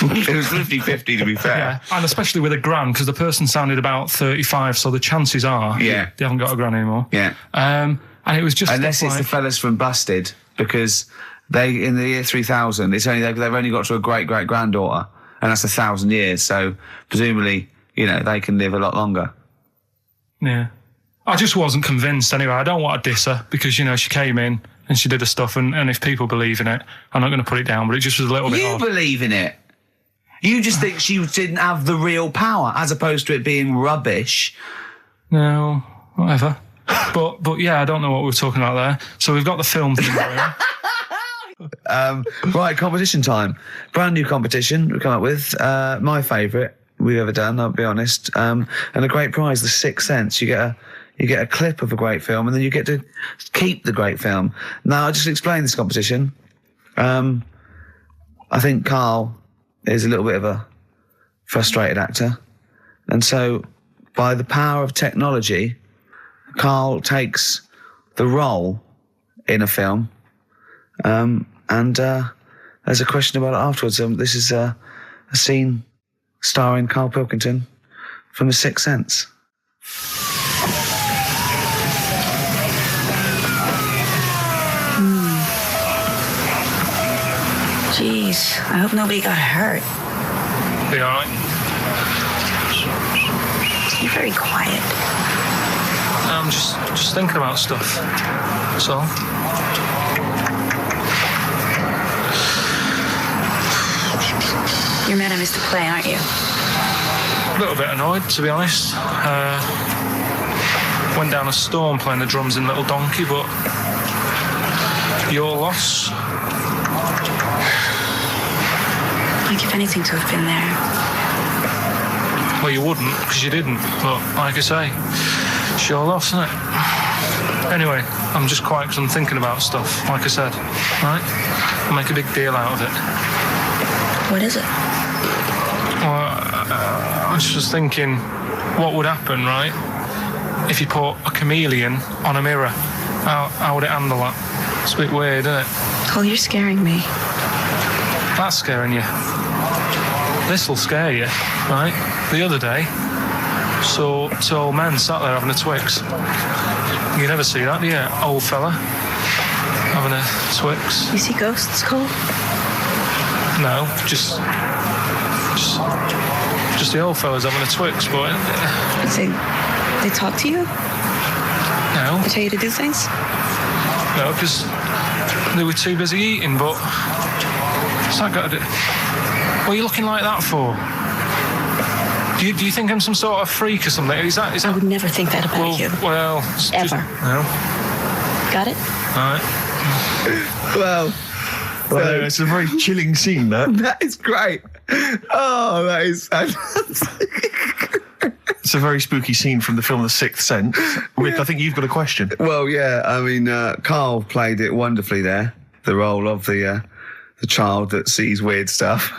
Speaker 4: It was 50-50 to be fair.
Speaker 3: Yeah, and especially with a gran, because the person sounded about 35, so the chances are they haven't got a gran anymore.
Speaker 4: Yeah.
Speaker 3: And it was just...
Speaker 4: Unless it's the fellas from Busted, because they, in the year 3000, they've only got to a great-great-granddaughter, and that's 1,000 years, so presumably... they can live a lot longer.
Speaker 3: Yeah. I just wasn't convinced anyway. I don't want to diss her because, she came in and she did her stuff and if people believe in it, I'm not going to put it down, but it just was a little bit odd.
Speaker 4: You believe in it? You just think she didn't have the real power as opposed to it being rubbish?
Speaker 3: No, whatever. but yeah, I don't know what we were talking about there. So we've got the film thing going.
Speaker 4: Right, competition time. Brand new competition we've come up with. My favourite we've ever done, I'll be honest. And a great prize, The Sixth Sense. You get a clip of a great film, and then you get to keep the great film. Now, I'll just explain this competition. I think Carl is a little bit of a frustrated actor, and so by the power of technology, Carl takes the role in a film. And there's a question about it afterwards. This is a scene starring Carl Pilkington from The Sixth Sense.
Speaker 5: Jeez, I hope nobody got hurt.
Speaker 3: Be alright?
Speaker 5: You're very quiet.
Speaker 3: I'm just thinking about stuff. That's all.
Speaker 5: You're mad I missed the play, aren't you?
Speaker 3: A little bit annoyed, to be honest. Went down a storm playing the drums in Little Donkey, but your loss.
Speaker 5: I'd give anything to have been there.
Speaker 3: Well, you wouldn't, because you didn't. But like I say, it's your loss, isn't it? Anyway, I'm just quiet because I'm thinking about stuff, like I said. Right? I'll make a big deal out of it.
Speaker 5: What is it?
Speaker 3: Well, I was just thinking, what would happen, right, if you put a chameleon on a mirror? How would it handle that? It's a bit weird, isn't it?
Speaker 5: Oh, you're scaring me.
Speaker 3: That's scaring you. This'll scare you, right? The other day, saw two old men sat there having a Twix. You never see that, do you? Old fella having a Twix.
Speaker 5: You see ghosts, Cole?
Speaker 3: No, just the old fellas having a Twix, boy.
Speaker 5: They talk to you?
Speaker 3: No.
Speaker 5: They tell you to do things?
Speaker 3: No, because they were too busy eating, but what's that got to do? What are you looking like that for? Do you think I'm some sort of freak or something? Is that...
Speaker 5: I would never think that about you.
Speaker 3: Well...
Speaker 5: Ever.
Speaker 3: No.
Speaker 5: Got it?
Speaker 3: All right.
Speaker 4: Well,
Speaker 2: it's a very chilling scene, that.
Speaker 4: That is great. Oh, that is fantastic.
Speaker 2: It's a very spooky scene from the film The Sixth Sense. Rick, I think you've got a question.
Speaker 4: Well, yeah, I mean, Carl played it wonderfully there, the role of the child that sees weird stuff.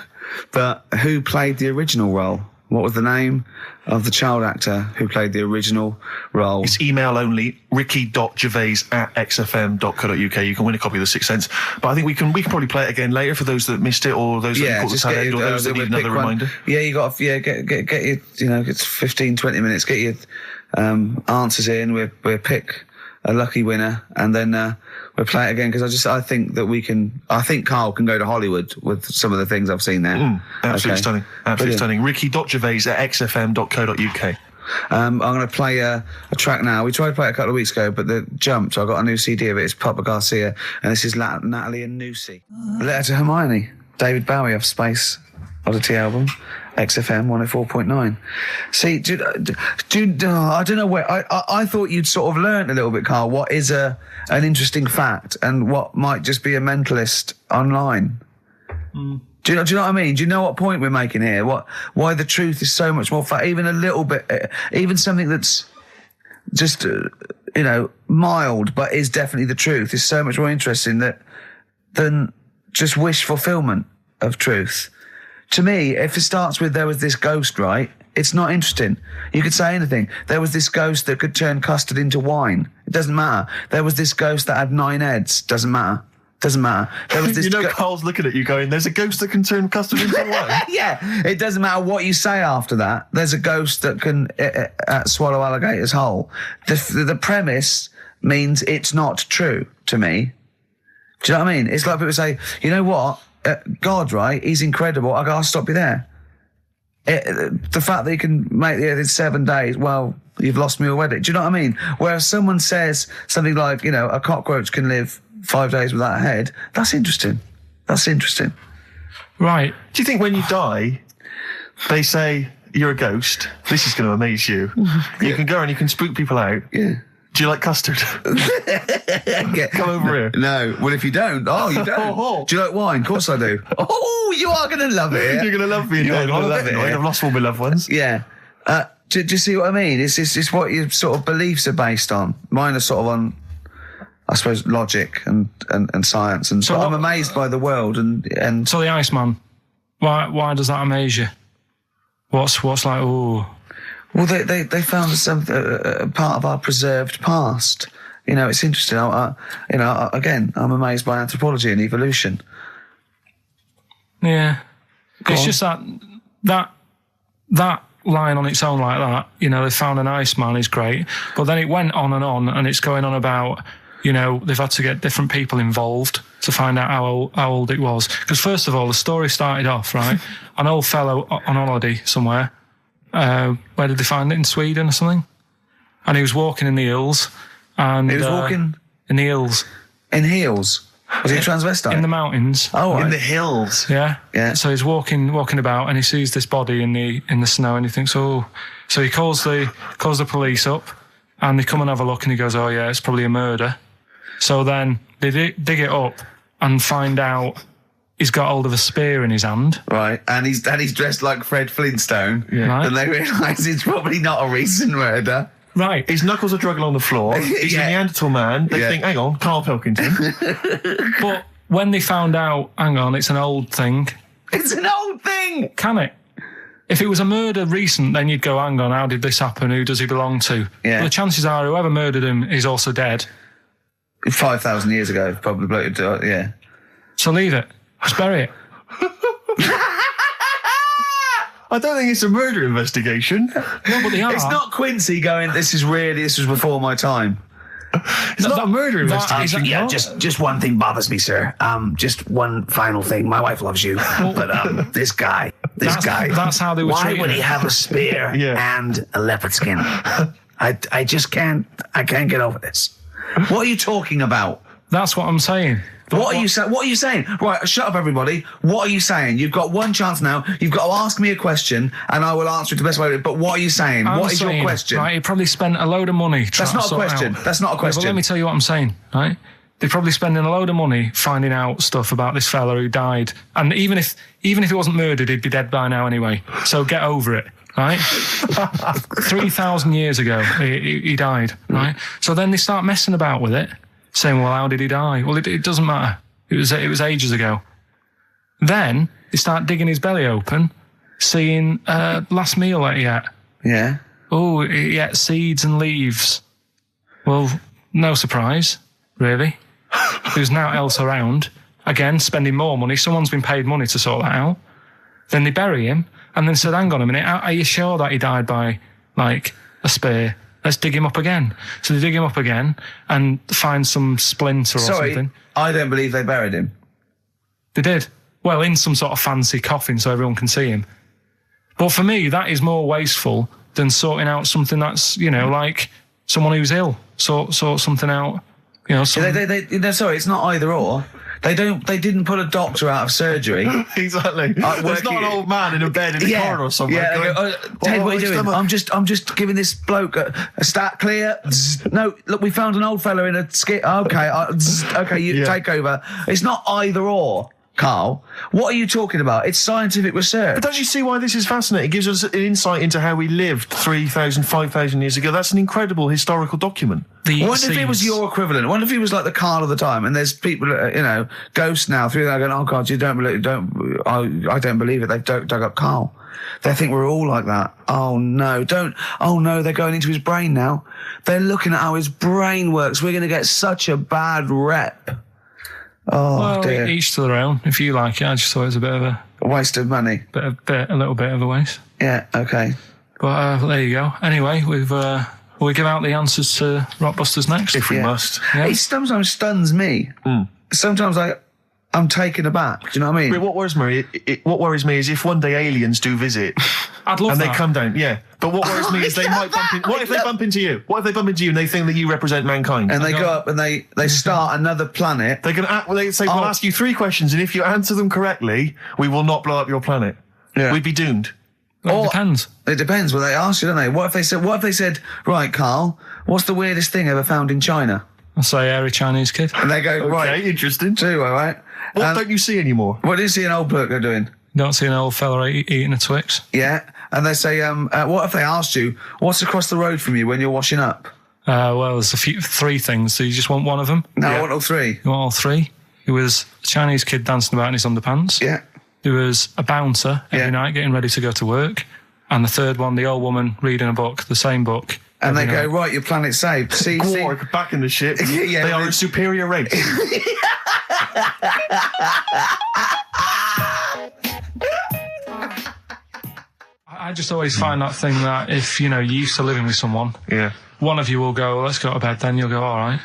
Speaker 4: But who played the original role? What was the name of the child actor who played the original role?
Speaker 2: It's email only, ricky.gervais@xfm.co.uk. You can win a copy of The Sixth Sense. But I think we can probably play it again later for those that missed it, or those that caught the tail end, or those that need another reminder.
Speaker 4: Yeah, you got get your, it's 15, 20 minutes, get your answers in, we'll pick a lucky winner, and then we'll play it again, because I think Carl can go to Hollywood with some of the things I've seen there.
Speaker 2: Absolutely stunning. Absolutely stunning.
Speaker 4: Brilliant.
Speaker 2: ricky.gervais@xfm.co.uk.
Speaker 4: I'm going to play a track now. We tried to play it a couple of weeks ago, but the jumped. So I got a new CD of it. It's Papa Garcia, and this is Natalie and Nusi. Letter to Hermione, David Bowie off Space Oddity album, XFM 104.9. See, I don't know where. I thought you'd sort of learnt a little bit, Carl, what is an interesting fact and what might just be a mentalist online. Do you know what I mean? Do you know what point we're making here? Why the truth is so much more even a little bit, even something that's just, mild, but is definitely the truth, is so much more interesting than just wish fulfillment of truth. To me, if it starts with there was this ghost, right, it's not interesting. You could say anything. There was this ghost that could turn custard into wine. It doesn't matter. There was this ghost that had 9 heads. Doesn't matter. There was this
Speaker 2: Carl's looking at you going, there's a ghost that can turn custard into wine.
Speaker 4: Yeah, it doesn't matter what you say after that. There's a ghost that can swallow alligators whole. The premise means it's not true to me. Do you know what I mean? It's like people say, you know what? God, right? He's incredible. I'll stop you there. The fact that he can make the earth in 7 days, well, you've lost me already. Do you know what I mean? Whereas someone says something like, a cockroach can live 5 days without a head, that's interesting.
Speaker 3: Right.
Speaker 2: Do you think when you die, they say, you're a ghost? This is going to amaze you. You can go and you can spook people out.
Speaker 4: Yeah.
Speaker 2: Do you like custard? Come over here.
Speaker 4: No. Well, if you don't, you don't. Do you like wine? Of course I do. Oh, you are going to love it.
Speaker 2: You're going to love me.
Speaker 4: You're going to love it.
Speaker 2: I've lost all my loved ones.
Speaker 4: Yeah. Do you see what I mean? It's what your sort of beliefs are based on. Mine are sort of on, I suppose, logic and science. And so I'm amazed by the world. And
Speaker 3: so the Iceman, why does that amaze you? What's like, ooh...
Speaker 4: Well, they found some part of our preserved past it's interesting. Again, I'm amazed by anthropology and evolution.
Speaker 3: Yeah. It's just that line on its own like that, they found an Iceman is great, but then it went on, and it's going on about, they've had to get different people involved to find out how old it was. Because first of all, the story started off, right, an old fellow on holiday somewhere, where did they find it, in Sweden or something? And he was walking in the hills, and...
Speaker 4: He was walking?
Speaker 3: In the hills.
Speaker 4: In heels? Was he a transvestite?
Speaker 3: In the mountains.
Speaker 4: Oh, right.
Speaker 2: In the hills.
Speaker 3: Yeah.
Speaker 4: Yeah.
Speaker 3: So he's walking about, and he sees this body in the snow, and he thinks, oh. So he calls the police up, and they come and have a look, and he goes, oh yeah, it's probably a murder. So then they dig it up and find out he's got hold of a spear in his hand.
Speaker 4: Right, and he's dressed like Fred Flintstone.
Speaker 3: Yeah. Right.
Speaker 4: And they realise it's probably not a recent murder.
Speaker 3: Right.
Speaker 2: His knuckles are dragging on the floor. He's a Neanderthal man. They think, hang on, Carl Pilkington.
Speaker 3: But when they found out, hang on, it's an old thing.
Speaker 4: It's an old thing!
Speaker 3: Can it? If it was a murder recent, then you'd go, hang on, how did this happen? Who does he belong to?
Speaker 4: Yeah.
Speaker 3: Well, the chances are whoever murdered him is also dead.
Speaker 4: 5,000 years ago, probably, yeah.
Speaker 3: So leave it. Just bury it.
Speaker 2: I don't think it's a murder investigation.
Speaker 3: No, but they are.
Speaker 4: It's not Quincy going, this was before my time.
Speaker 2: It's not a murder investigation.
Speaker 6: Yeah, just one thing bothers me, sir. Just one final thing. My wife loves you, but this guy.
Speaker 3: That's how they were
Speaker 6: Why
Speaker 3: treating
Speaker 6: would he
Speaker 3: him.
Speaker 6: have a spear and a leopard skin? I just can't. I can't get over this.
Speaker 4: What are you talking about?
Speaker 3: That's what I'm saying.
Speaker 4: What are you saying? Right, shut up, everybody. What are you saying? You've got one chance now. You've got to ask me a question, and I will answer it the best way. But what are you saying?
Speaker 3: I'm
Speaker 4: What is
Speaker 3: saying,
Speaker 4: your question?
Speaker 3: Right, he probably spent a load of money.
Speaker 4: That's not a question. That's not a question.
Speaker 3: But let me tell you what I'm saying, right? They're probably spending a load of money finding out stuff about this fella who died. And even if he wasn't murdered, he'd be dead by now anyway. So get over it, right? 3,000 years ago, he died, right? So then they start messing about with it, saying, well, how did he die? Well, it doesn't matter. It was ages ago. Then they start digging his belly open, seeing last meal that he ate.
Speaker 4: Yeah.
Speaker 3: Oh, he ate seeds and leaves. Well, no surprise, really. There's now else around. Again, spending more money. Someone's been paid money to sort that out. Then they bury him, and then said, hang on a minute, are you sure that he died by, like, a spear? Let's dig him up again. So they dig him up again and find some splinter or something.
Speaker 4: I don't believe they buried him.
Speaker 3: They did. Well, in some sort of fancy coffin so everyone can see him. But for me, that is more wasteful than sorting out something that's, like someone who's ill. Sort something out,
Speaker 4: Sorry, it's not either or. They didn't put a doctor out of surgery.
Speaker 2: Exactly. There's not an old man in a bed in the corridor somewhere.
Speaker 4: Yeah,
Speaker 2: going,
Speaker 4: Ted, what are you doing? I'm just giving this bloke a stat clear. No, look, we found an old fella in a skit. Okay, you take over. It's not either or, Carl. What are you talking about? It's scientific research.
Speaker 2: But don't you see why this is fascinating? It gives us an insight into how we lived 3,000, 5,000 years ago. That's an incredible historical document.
Speaker 4: I wonder if it was your equivalent. I wonder if he was like the Carl of the time, and there's people, ghosts now through there going, oh God, I don't believe it. They've dug up Carl. They think we're all like that. Oh no, they're going into his brain now. They're looking at how his brain works. We're going to get such a bad rep. Oh,
Speaker 3: well,
Speaker 4: dear.
Speaker 3: Each to their own. If you like it, I just thought it was a bit of a
Speaker 4: waste of money.
Speaker 3: A little bit of a waste.
Speaker 4: Yeah, okay.
Speaker 3: But there you go. Anyway, we give out the answers to Rockbusters next.
Speaker 2: If we must.
Speaker 3: Yeah.
Speaker 4: It sometimes stuns me. Sometimes I'm taken aback. Do you know what I mean?
Speaker 2: What worries me is if one day aliens do visit,
Speaker 3: I'd love
Speaker 2: and
Speaker 3: that.
Speaker 2: they come down. Yeah, but what worries me is they might bump in. What if they bump into you? What if they bump into you and they think that you represent mankind?
Speaker 4: And they go up and they start another planet.
Speaker 2: They're going to they say, we'll ask you 3 questions, and if you answer them correctly, we will not blow up your planet.
Speaker 4: Yeah.
Speaker 2: We'd be doomed.
Speaker 3: Well, it depends.
Speaker 4: It depends what they ask you, don't they? What if they said, right, Carl, what's the weirdest thing ever found in China?
Speaker 3: I'll say hairy Chinese kid.
Speaker 4: And they go, right.
Speaker 2: Okay, interesting.
Speaker 4: Too, all right.
Speaker 2: What don't you see anymore?
Speaker 4: What do you see an old bloke doing?
Speaker 3: Don't see an old fella eating a Twix.
Speaker 4: Yeah. And they say, what if they asked you, what's across the road from you when you're washing up?
Speaker 3: Well, there's 3 things. So you just want one of them?
Speaker 4: No, I want all 3.
Speaker 3: You want all 3? There was a Chinese kid dancing about in his underpants.
Speaker 4: Yeah.
Speaker 3: There was a bouncer every night getting ready to go to work. And the third one, the old woman reading a book, the same book,
Speaker 4: And they
Speaker 3: Every
Speaker 4: go,
Speaker 3: night.
Speaker 4: right, your planet's saved. See,
Speaker 2: Quark back in the ship.
Speaker 4: Yeah,
Speaker 2: they are
Speaker 4: they-
Speaker 2: a superior race.
Speaker 3: I just always find that thing that if, you know, you're used to living with someone,
Speaker 2: Yeah.
Speaker 3: one of you will go, let's go to bed, then you'll go, all right.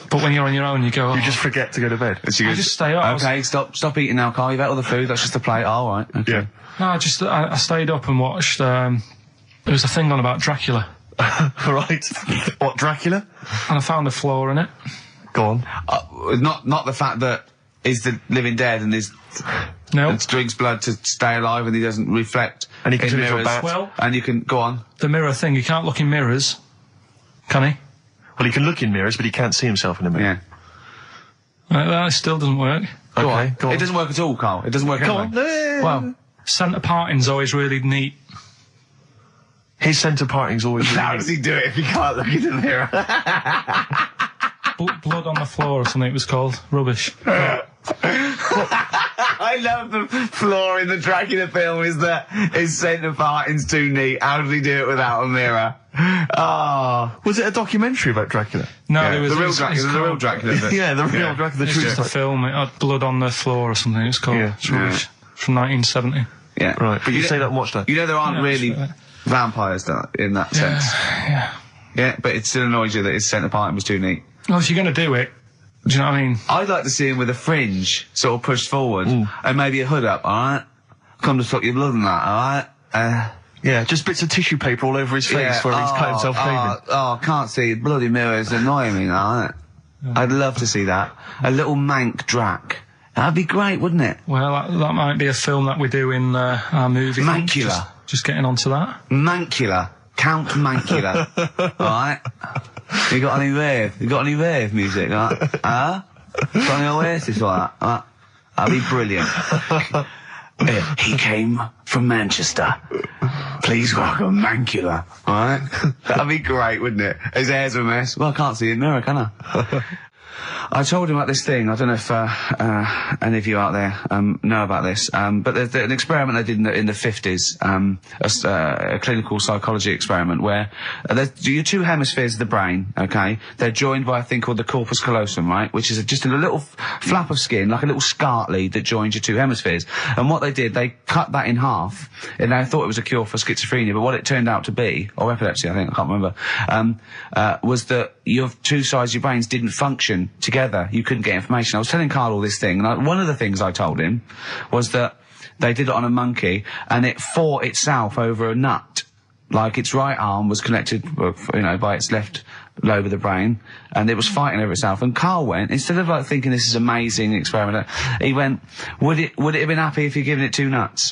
Speaker 3: But when you're on your own, you go, oh,
Speaker 2: You just forget to go to bed.
Speaker 3: I just stay up.
Speaker 4: Okay, stop eating now, Carl. You've ate all the food. That's just a plate. All right. Okay.
Speaker 2: Yeah.
Speaker 3: No, I stayed up and watched, there was a thing on about Dracula,
Speaker 2: Right. What, Dracula?
Speaker 3: and I found a flaw in it.
Speaker 2: Go on.
Speaker 4: Not the fact that he's the living dead and
Speaker 3: No.
Speaker 4: and drinks blood to stay alive and he doesn't reflect.
Speaker 2: And he can
Speaker 4: in
Speaker 2: turn into a
Speaker 4: mirrors.
Speaker 2: bat.
Speaker 3: Well,
Speaker 4: And you can go on.
Speaker 3: the mirror thing, you can't look in mirrors, can he?
Speaker 2: Well, he can look in mirrors, but he can't see himself in a mirror.
Speaker 4: Yeah.
Speaker 3: That still doesn't work.
Speaker 4: Go
Speaker 2: Okay,
Speaker 4: on.
Speaker 2: go on.
Speaker 4: It doesn't work at all, Carl. It doesn't work
Speaker 2: Go
Speaker 4: anyway.
Speaker 2: on.
Speaker 4: Well,
Speaker 3: Centre parting's always really neat.
Speaker 2: His centre parting's always really
Speaker 4: how does he do it if he can't look in the mirror?
Speaker 3: Blood on the floor or something it was called. Rubbish.
Speaker 4: I love the flaw in the Dracula film is that his centre parting's too neat. How does he do it without a mirror? Oh.
Speaker 2: Was it a documentary about Dracula?
Speaker 3: No,
Speaker 4: Yeah,
Speaker 3: there was
Speaker 4: the real
Speaker 3: it's
Speaker 4: Dracula. The real
Speaker 3: called-
Speaker 4: Dracula.
Speaker 2: Yeah, the real Dracula, the
Speaker 3: It's
Speaker 2: true
Speaker 3: just a
Speaker 2: story.
Speaker 3: film. It had blood on the floor or something. It's called.
Speaker 2: Yeah.
Speaker 3: It's rubbish. From 1970.
Speaker 4: Yeah.
Speaker 2: Right, but you
Speaker 4: know-
Speaker 2: stayed up and watched that.
Speaker 4: You know there aren't
Speaker 3: Yeah,
Speaker 4: really
Speaker 3: sure.
Speaker 4: vampires in that sense.
Speaker 3: Yeah.
Speaker 4: Yeah, but it still annoys you that his centre parting was too neat.
Speaker 3: Well, if you're going to do it, do you know what I mean?
Speaker 4: I'd like to see him with a fringe sort of pushed forward and maybe a hood up, alright? Come to stop your blood and that, alright?
Speaker 2: Yeah, just bits of tissue paper all over his face where he's cut himself cleaning.
Speaker 4: Oh, can't see. Bloody mirrors annoying me, alright? I'd love to see that. A little mank Drac. That'd be great, wouldn't it?
Speaker 3: Well, that might be a film that we do in our movie.
Speaker 4: Mancula.
Speaker 3: Just getting onto that.
Speaker 4: Mancula. Count Mancula. Alright? You got any rave? You got any rave music? Huh? Got any Oasis like that? That'd be brilliant. He came from Manchester. Please welcome Mancula. Alright? That'd be great, wouldn't it? His hair's a mess. Well, I can't see in the mirror, can I? I told him about this thing. I don't know if any of you out there know about this, but there's an experiment they did in the 50s, a clinical psychology experiment where there's your two hemispheres of the brain, okay? They're joined by a thing called the corpus callosum, right? Which is just a little flap of skin, like a little scarlet lead that joins your two hemispheres. And what they did, they cut that in half, and they thought it was a cure for schizophrenia, but what it turned out to be, or epilepsy, I think, I can't remember, was that your two sides of your brains didn't function together. You couldn't get information. I was telling Carl all this thing, and one of the things I told him was that they did it on a monkey, and it fought itself over a nut. Like its right arm was connected, by its left lobe of the brain, and it was fighting over itself. And Carl went, instead of like thinking this is amazing experiment, he went, would it have been happy if you'd given it two nuts?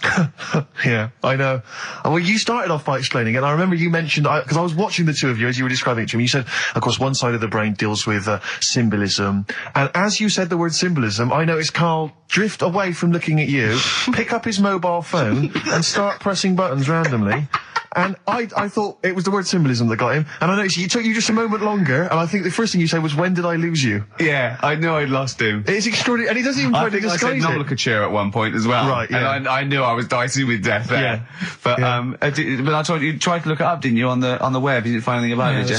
Speaker 2: Yeah, I know. Well, you started off by explaining it, and I remember you mentioned, because I was watching the two of you as you were describing it to me, you said, of course, one side of the brain deals with symbolism, and as you said the word symbolism, I noticed Carl drift away from looking at you, pick up his mobile phone, and start pressing buttons randomly. And I thought it was the word symbolism that got him, and I noticed it took you just a moment longer, and I think the first thing you said was, when did I lose you?
Speaker 4: Yeah, I knew I'd lost him.
Speaker 2: It's extraordinary, and he doesn't even try
Speaker 4: I
Speaker 2: to
Speaker 4: think I said
Speaker 2: disguise it.
Speaker 4: nomenclature at one point as well.
Speaker 2: Right, yeah.
Speaker 4: And I knew I was dicey with death there.
Speaker 2: Yeah.
Speaker 4: But,
Speaker 2: Yeah.
Speaker 4: but I told you tried to look it up, didn't you, on the web? You didn't find anything about
Speaker 3: Yeah,
Speaker 4: it, did you?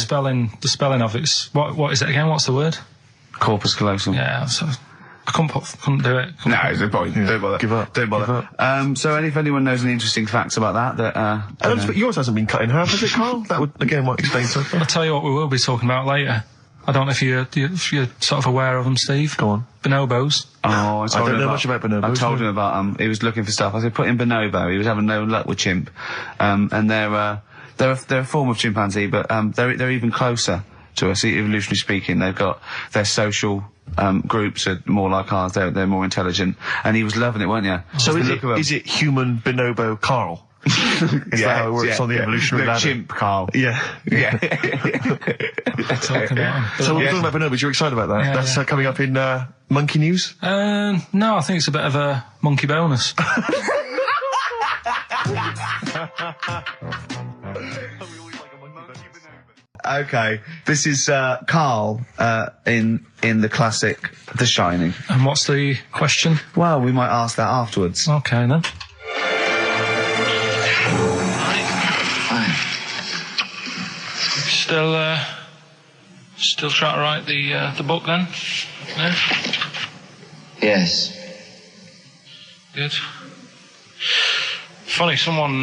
Speaker 3: the spelling of it's what is it again? What's the word?
Speaker 4: Corpus callosum.
Speaker 3: Yeah, so I couldn't do it.
Speaker 4: No, it's a point.
Speaker 2: Yeah.
Speaker 4: Don't bother.
Speaker 2: Give up.
Speaker 4: Don't bother.
Speaker 2: Give up.
Speaker 4: So if anyone knows any interesting facts about that,
Speaker 2: But yours hasn't been cut in half, has it, Carl? That would, again, might explain something.
Speaker 3: I'll tell you what we will be talking about later. I don't know if you're sort of aware of them, Steve.
Speaker 2: Go on.
Speaker 3: Bonobos.
Speaker 4: Oh, I
Speaker 2: don't know much about bonobos,
Speaker 4: I told
Speaker 2: no.
Speaker 4: him about he was looking for stuff. I said put in bonobo. He was having no luck with chimp, and they're a form of chimpanzee, but they're even closer to us, evolutionarily speaking. They've got their social groups are more like ours. They're more intelligent, and he was loving it, weren't you?
Speaker 2: So
Speaker 4: Just
Speaker 2: is it human bonobo Carl? Is that how it works on the evolutionary ladder?
Speaker 4: Chimp Carl.
Speaker 2: Yeah.
Speaker 4: Yeah.
Speaker 3: Talking about 'em.
Speaker 2: So we're talking about bonobos, you're excited about that?
Speaker 3: Yeah,
Speaker 2: That's
Speaker 3: yeah.
Speaker 2: coming up in Monkey News?
Speaker 3: No, I think it's a bit of a monkey bonus.
Speaker 4: Okay, this is Carl in the classic The Shining.
Speaker 3: And what's the question?
Speaker 4: Well, we might ask that afterwards.
Speaker 3: Okay then. Still trying to write the book then? Yeah?
Speaker 7: Yes.
Speaker 3: Good. Funny, someone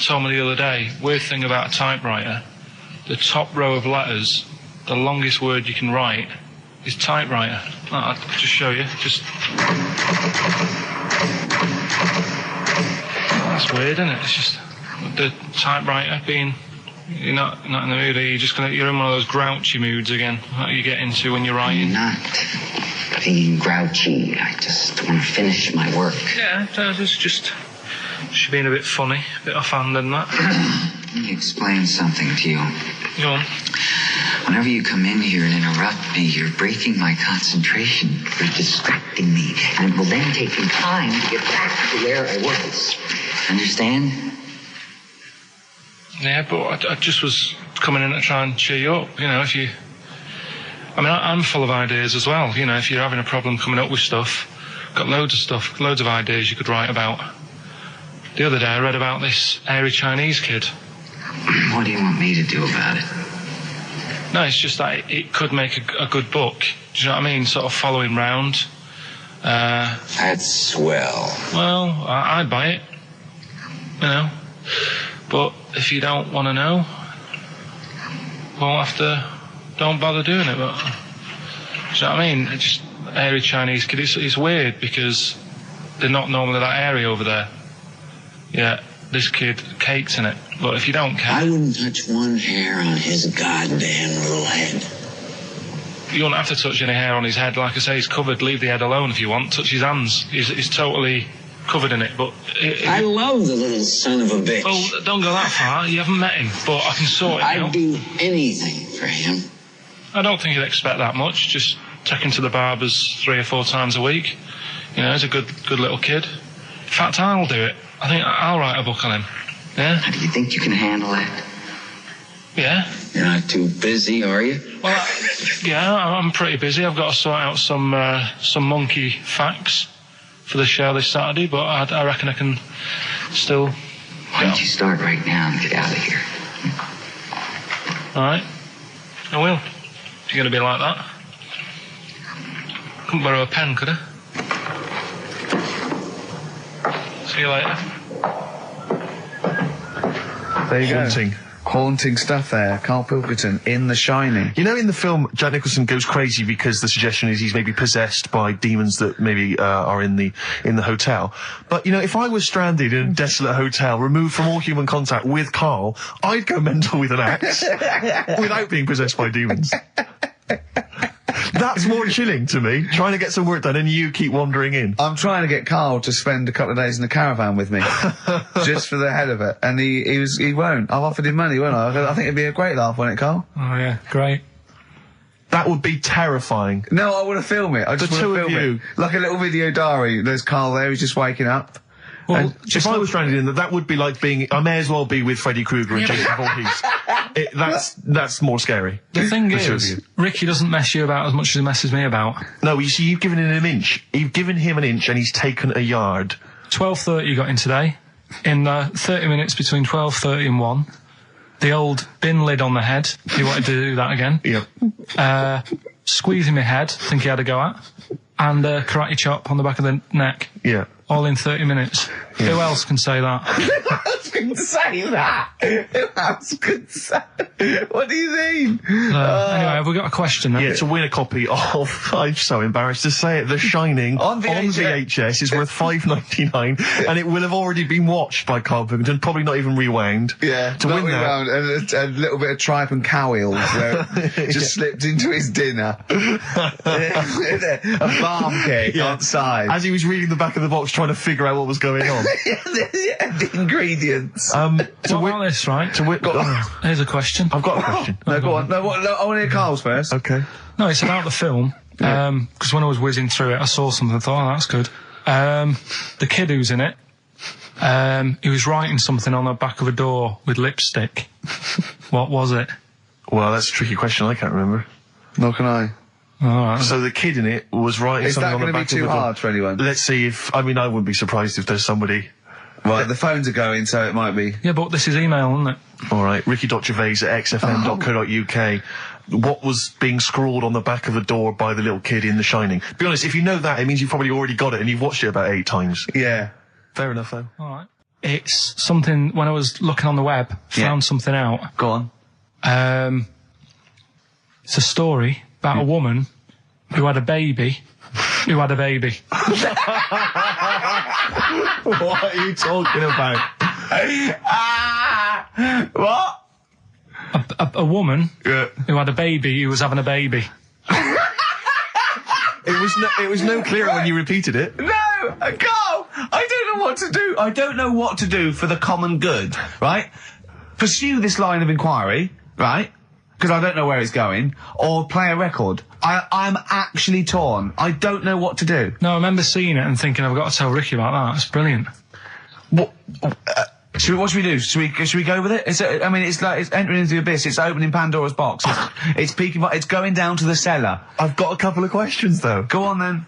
Speaker 3: told me the other day, weird thing about a typewriter, the top row of letters, the longest word you can write is typewriter. I'll just show you. That's weird, isn't it? It's just the typewriter being... You're not in the mood, are you? You're in one of those grouchy moods again, that you get into when you're writing.
Speaker 7: I'm not being grouchy. I just want to finish my work.
Speaker 3: Yeah, it's just being a bit funny, a bit offhand and that.
Speaker 7: Let me explain something to you.
Speaker 3: Go on.
Speaker 7: Whenever you come in here and interrupt me, you're breaking my concentration. You're distracting me. And it will then take me time to get back to where I was. Understand?
Speaker 3: Yeah, but I just was coming in to try and cheer you up. You know, I'm full of ideas as well. You know, if you're having a problem coming up with stuff, got loads of ideas you could write about. The other day I read about this hairy Chinese kid.
Speaker 7: What do you want me to do about it?
Speaker 3: No, it's just that it could make a good book. Do you know what I mean? Sort of following round.
Speaker 7: That's swell.
Speaker 3: Well, I'd buy it. You know. But if you don't want to know, don't bother doing it. But, do you know what I mean? It's just hairy Chinese kid. It's weird because they're not normally that hairy over there. Yeah, this kid cakes in it. But if you don't care...
Speaker 7: I wouldn't touch one hair on his goddamn little head.
Speaker 3: You won't have to touch any hair on his head. Like I say, he's covered. Leave the head alone if you want. Touch his hands. He's totally covered in it. But
Speaker 7: I love the little son of a bitch.
Speaker 3: Well, don't go that far. You haven't met him. But I can sort it out.
Speaker 7: I'd do anything for him.
Speaker 3: I don't think you'd expect that much. Just take him to the barbers 3 or 4 times a week. You know, he's a good little kid. In fact, I'll do it. I think I'll write a book on him. Yeah?
Speaker 7: How do you think you can handle it?
Speaker 3: Yeah.
Speaker 7: You're not too busy, are you?
Speaker 3: Well, yeah, I'm pretty busy. I've got to sort out some monkey facts for the show this Saturday, but I reckon I can still...
Speaker 7: Why don't you start right now and get out of here?
Speaker 3: All right. I will. If you're going to be like that. Couldn't borrow a pen, could I? See you later.
Speaker 4: There you
Speaker 2: Haunting.
Speaker 4: go. Haunting stuff there. Carl Pilkington in The Shining.
Speaker 2: You know, in the film, Jack Nicholson goes crazy because the suggestion is he's maybe possessed by demons that maybe are in the hotel. But, you know, if I was stranded in a desolate hotel, removed from all human contact with Carl, I'd go mental with an axe without being possessed by demons. That's more chilling to me, trying to get some work done and you keep wandering in.
Speaker 4: I'm trying to get Carl to spend a couple of days in the caravan with me, just for the head of it. And he won't. I've offered him money, won't I? I think it'd be a great laugh, wouldn't it, Carl?
Speaker 3: Oh, yeah, great.
Speaker 2: That would be terrifying.
Speaker 4: No, I want to film it. I just want to film it. Like a little video diary. There's Carl there, he's just waking up.
Speaker 3: Well,
Speaker 2: if I was stranded in that would be like being... I may as well be with Freddy Krueger and Jason Voorhees. That's more scary.
Speaker 3: The thing is, Ricky doesn't mess you about as much as he messes me about.
Speaker 2: No, you see, you've given him an inch. You've given him an inch and he's taken a yard.
Speaker 3: 12:30 you got in today. In 30 minutes between 12:30 and 1. The old bin lid on the head. He wanted to do that again.
Speaker 2: Yeah.
Speaker 3: Squeezing my head, think he had a go at. And karate chop on the back of the neck.
Speaker 2: Yeah.
Speaker 3: All in 30 minutes. Yeah. Who else can say that?
Speaker 4: Who else can say that? Who else can say... What do you mean?
Speaker 3: Anyway, have we got a question then?
Speaker 2: Yeah, to win a copy of... I'm so embarrassed to say it. The Shining on VHS is worth $5.99 and it will have already been watched by Carl Pilkington, probably not even rewound.
Speaker 4: Yeah,
Speaker 2: to win that.
Speaker 4: And a little bit of tripe and cow eels where it just slipped into his dinner. A barm cake outside.
Speaker 2: As he was reading the back of the box trying to figure out what was going on.
Speaker 4: The ingredients.
Speaker 3: What about this, right? Here's a question.
Speaker 2: I've got a question.
Speaker 4: No, go on. No, I want to hear Carl's first.
Speaker 2: Okay.
Speaker 3: No, it's about the film. Because when I was whizzing through it, I saw something and thought, oh, that's good. The kid who's in it, he was writing something on the back of a door with lipstick. What was it?
Speaker 2: Well, that's a tricky question. I can't remember.
Speaker 4: Nor can I.
Speaker 3: All right.
Speaker 2: So the kid in it was writing something on the back of the door.
Speaker 4: Is that going to be too hard for anyone?
Speaker 2: Let's see if... I mean, I wouldn't be surprised if there's somebody
Speaker 4: Right, the phones are going, so it might be.
Speaker 3: Yeah, but this is email, isn't it?
Speaker 2: All right, ricky.gervais@xfm.co.uk. What was being scrawled on the back of the door by the little kid in The Shining? Be honest, if you know that, it means you've probably already got it and you've watched it about 8 times.
Speaker 4: Yeah.
Speaker 2: Fair enough, though.
Speaker 3: All right. It's something, when I was looking on the web, found something out.
Speaker 4: Go on.
Speaker 3: It's a story about a woman who had a baby.
Speaker 2: What are you talking about?
Speaker 4: What?
Speaker 3: A woman who had a baby who was having a baby.
Speaker 2: It was no clearer when you repeated it.
Speaker 4: No, Carl, I don't know what to do. I don't know what to do for the common good, right? Pursue this line of inquiry, right? Because I don't know where it's going, or play a record. I'm actually torn. I don't know what to do.
Speaker 3: No, I remember seeing it and thinking, I've got to tell Ricky about that. It's brilliant.
Speaker 4: What should we do? Should we go with it? It's entering into the abyss. It's opening Pandora's box. It's peeking. It's going down to the cellar.
Speaker 2: I've got a couple of questions, though.
Speaker 4: Go on then.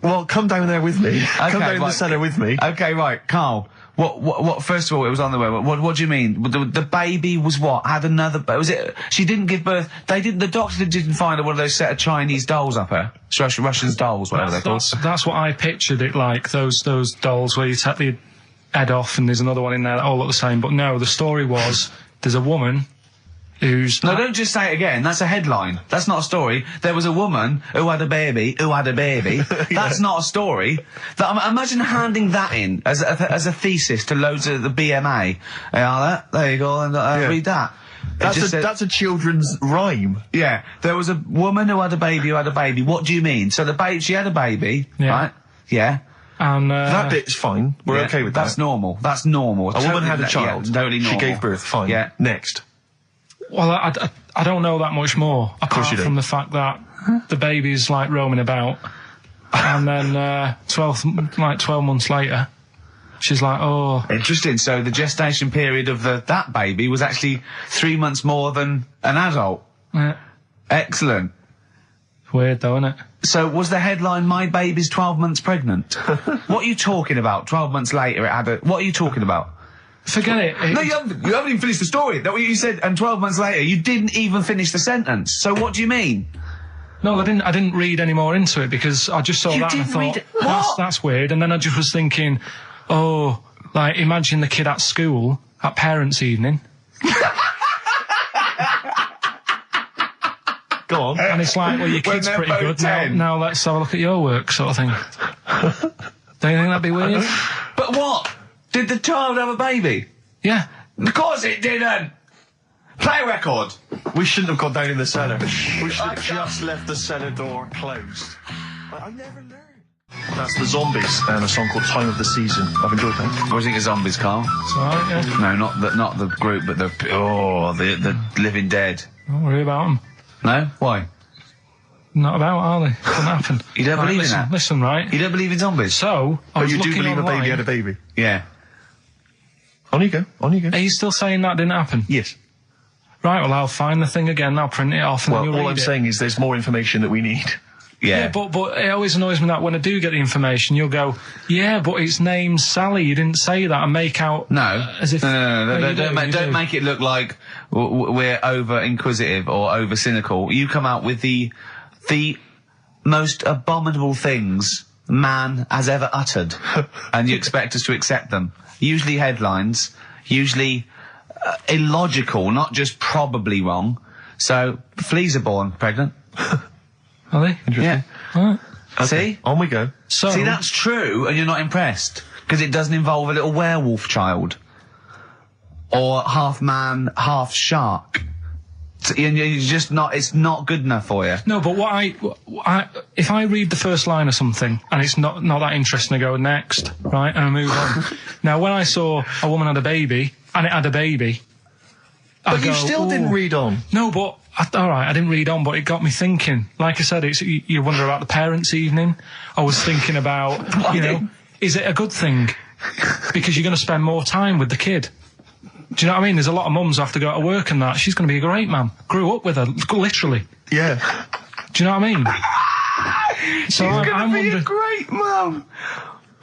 Speaker 2: Well, come down there with me.
Speaker 4: Okay,
Speaker 2: come down to the cellar with me.
Speaker 4: Okay, right, Carl. What? First of all, it was on the way. What do you mean? The baby was what? Had another? Was it? She didn't give birth. They didn't. The doctor didn't find her one of those set of Chinese dolls up her. Russian dolls, whatever they're called.
Speaker 3: That's what I pictured it like. Those dolls where you take the head off and there's another one in there that all look the same. But no, the story was there's a woman who's...
Speaker 4: No, don't just say it again. That's a headline. That's not a story. There was a woman who had a baby who had a baby. That's not a story. Imagine handing that in as a thesis to loads of the BMA. There you go, and read that.
Speaker 2: That's a children's rhyme.
Speaker 4: Yeah. There was a woman who had a baby who had a baby. What do you mean? So she had a baby, right? Yeah.
Speaker 3: And
Speaker 2: that bit's fine. We're okay with that.
Speaker 4: That's normal. That's normal.
Speaker 2: A woman had a child.
Speaker 4: Yeah, totally normal.
Speaker 2: She gave birth. Fine.
Speaker 4: Yeah.
Speaker 2: Next.
Speaker 3: Well, I don't know that much more, apart from the fact that the baby's like roaming about, and then 12 months later, she's like, oh.
Speaker 4: Interesting. So the gestation period of that baby was actually 3 months more than an adult.
Speaker 3: Yeah.
Speaker 4: Excellent.
Speaker 3: Weird though, isn't it?
Speaker 4: So was the headline, "My baby's 12 months pregnant"? What are you talking about? 12 months later, it had a... What are you talking about?
Speaker 3: Forget it.
Speaker 4: No, you haven't even finished the story. That's what you said. And 12 months later, you didn't even finish the sentence. So what do you mean?
Speaker 3: No, I didn't read any more into it because I just saw that and I thought, that's weird. And then I just was thinking, oh, like, imagine the kid at school at parents' evening.
Speaker 2: Go on.
Speaker 3: And it's like, well, your kid's pretty good. Now let's have a look at your work, sort of thing. Don't you think that'd be weird?
Speaker 4: But what? Did the child have a baby?
Speaker 3: Yeah.
Speaker 4: Of course it didn't! Play a record!
Speaker 2: We shouldn't have gone down in the cellar. We should have just left the cellar door closed. I never learned. That's the Zombies and a song called Time of the Season. I've enjoyed that.
Speaker 4: What do you think of Zombies, Carl?
Speaker 3: It's alright, yeah.
Speaker 4: No, not the group, but the Living Dead.
Speaker 3: Don't worry about them.
Speaker 4: No? Why?
Speaker 3: Not about, are they? Doesn't happen.
Speaker 4: You don't believe in that?
Speaker 3: Listen, right?
Speaker 4: You don't believe in zombies?
Speaker 3: So,
Speaker 2: but you do believe a baby had a baby?
Speaker 4: Yeah.
Speaker 2: On you go. On you go.
Speaker 3: Are you still saying that didn't happen?
Speaker 2: Yes.
Speaker 3: Right, well, I'll find the thing again, I'll print it off and then you'll read it.
Speaker 2: All I'm saying is there's more information that we need.
Speaker 3: Yeah, but it always annoys me that when I do get the information, you'll go, yeah, but it's named Sally, you didn't say that, and make out...
Speaker 4: No.
Speaker 3: As if...
Speaker 4: No, don't make it look like we're over-inquisitive or over-cynical. You come out with the most abominable things man has ever uttered, and you expect us to accept them. Usually headlines, usually illogical, not just probably wrong. So, fleas are born pregnant.
Speaker 3: Are they?
Speaker 2: Interesting.
Speaker 4: Yeah.
Speaker 3: Right.
Speaker 2: Okay.
Speaker 4: See?
Speaker 2: On we go.
Speaker 3: So,
Speaker 4: see, that's true, and you're not impressed, because it doesn't involve a little werewolf child. Or half man, half shark. You're just not, it's not good enough for you.
Speaker 3: No, but if I read the first line of something, and it's not that interesting, I go next, right, and I move on. Now, when I saw a woman had a baby, and it had a baby,
Speaker 2: but you still didn't read on.
Speaker 3: No, but... Alright, I didn't read on, but it got me thinking. Like I said, you wonder about the parents' evening. I was thinking about, is it a good thing? Because you're going to spend more time with the kid. Do you know what I mean? There's a lot of mums who have to go to work and that. She's going to be a great mum. Grew up with her, literally.
Speaker 2: Yeah.
Speaker 3: Do you know what I mean? So
Speaker 4: She's going to be a great mum.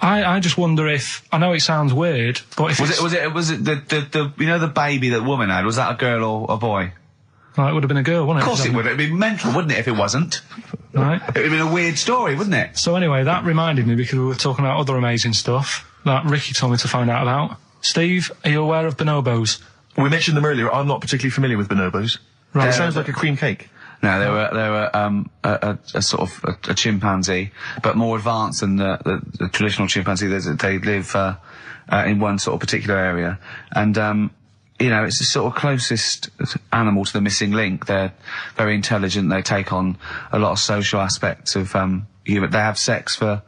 Speaker 3: I just wonder if, I know it sounds weird, but if
Speaker 4: Was it the you know the baby that woman had? Was that a girl or a boy?
Speaker 3: Well, it would have been a girl, wouldn't it?
Speaker 4: Of course it would. It'd be mental, wouldn't it, if it wasn't?
Speaker 3: Right.
Speaker 4: It would have been a weird story, wouldn't it?
Speaker 3: So anyway, that reminded me, because we were talking about other amazing stuff that Ricky told me to find out about. Steve, are you aware of bonobos?
Speaker 2: We mentioned them earlier. I'm not particularly familiar with bonobos.
Speaker 3: Right.
Speaker 2: It sounds like a cream cake.
Speaker 4: No, they were a sort of a chimpanzee, but more advanced than the traditional chimpanzee. They live in one sort of particular area, and it's the sort of closest animal to the missing link. They're very intelligent. They take on a lot of social aspects of human. They have sex for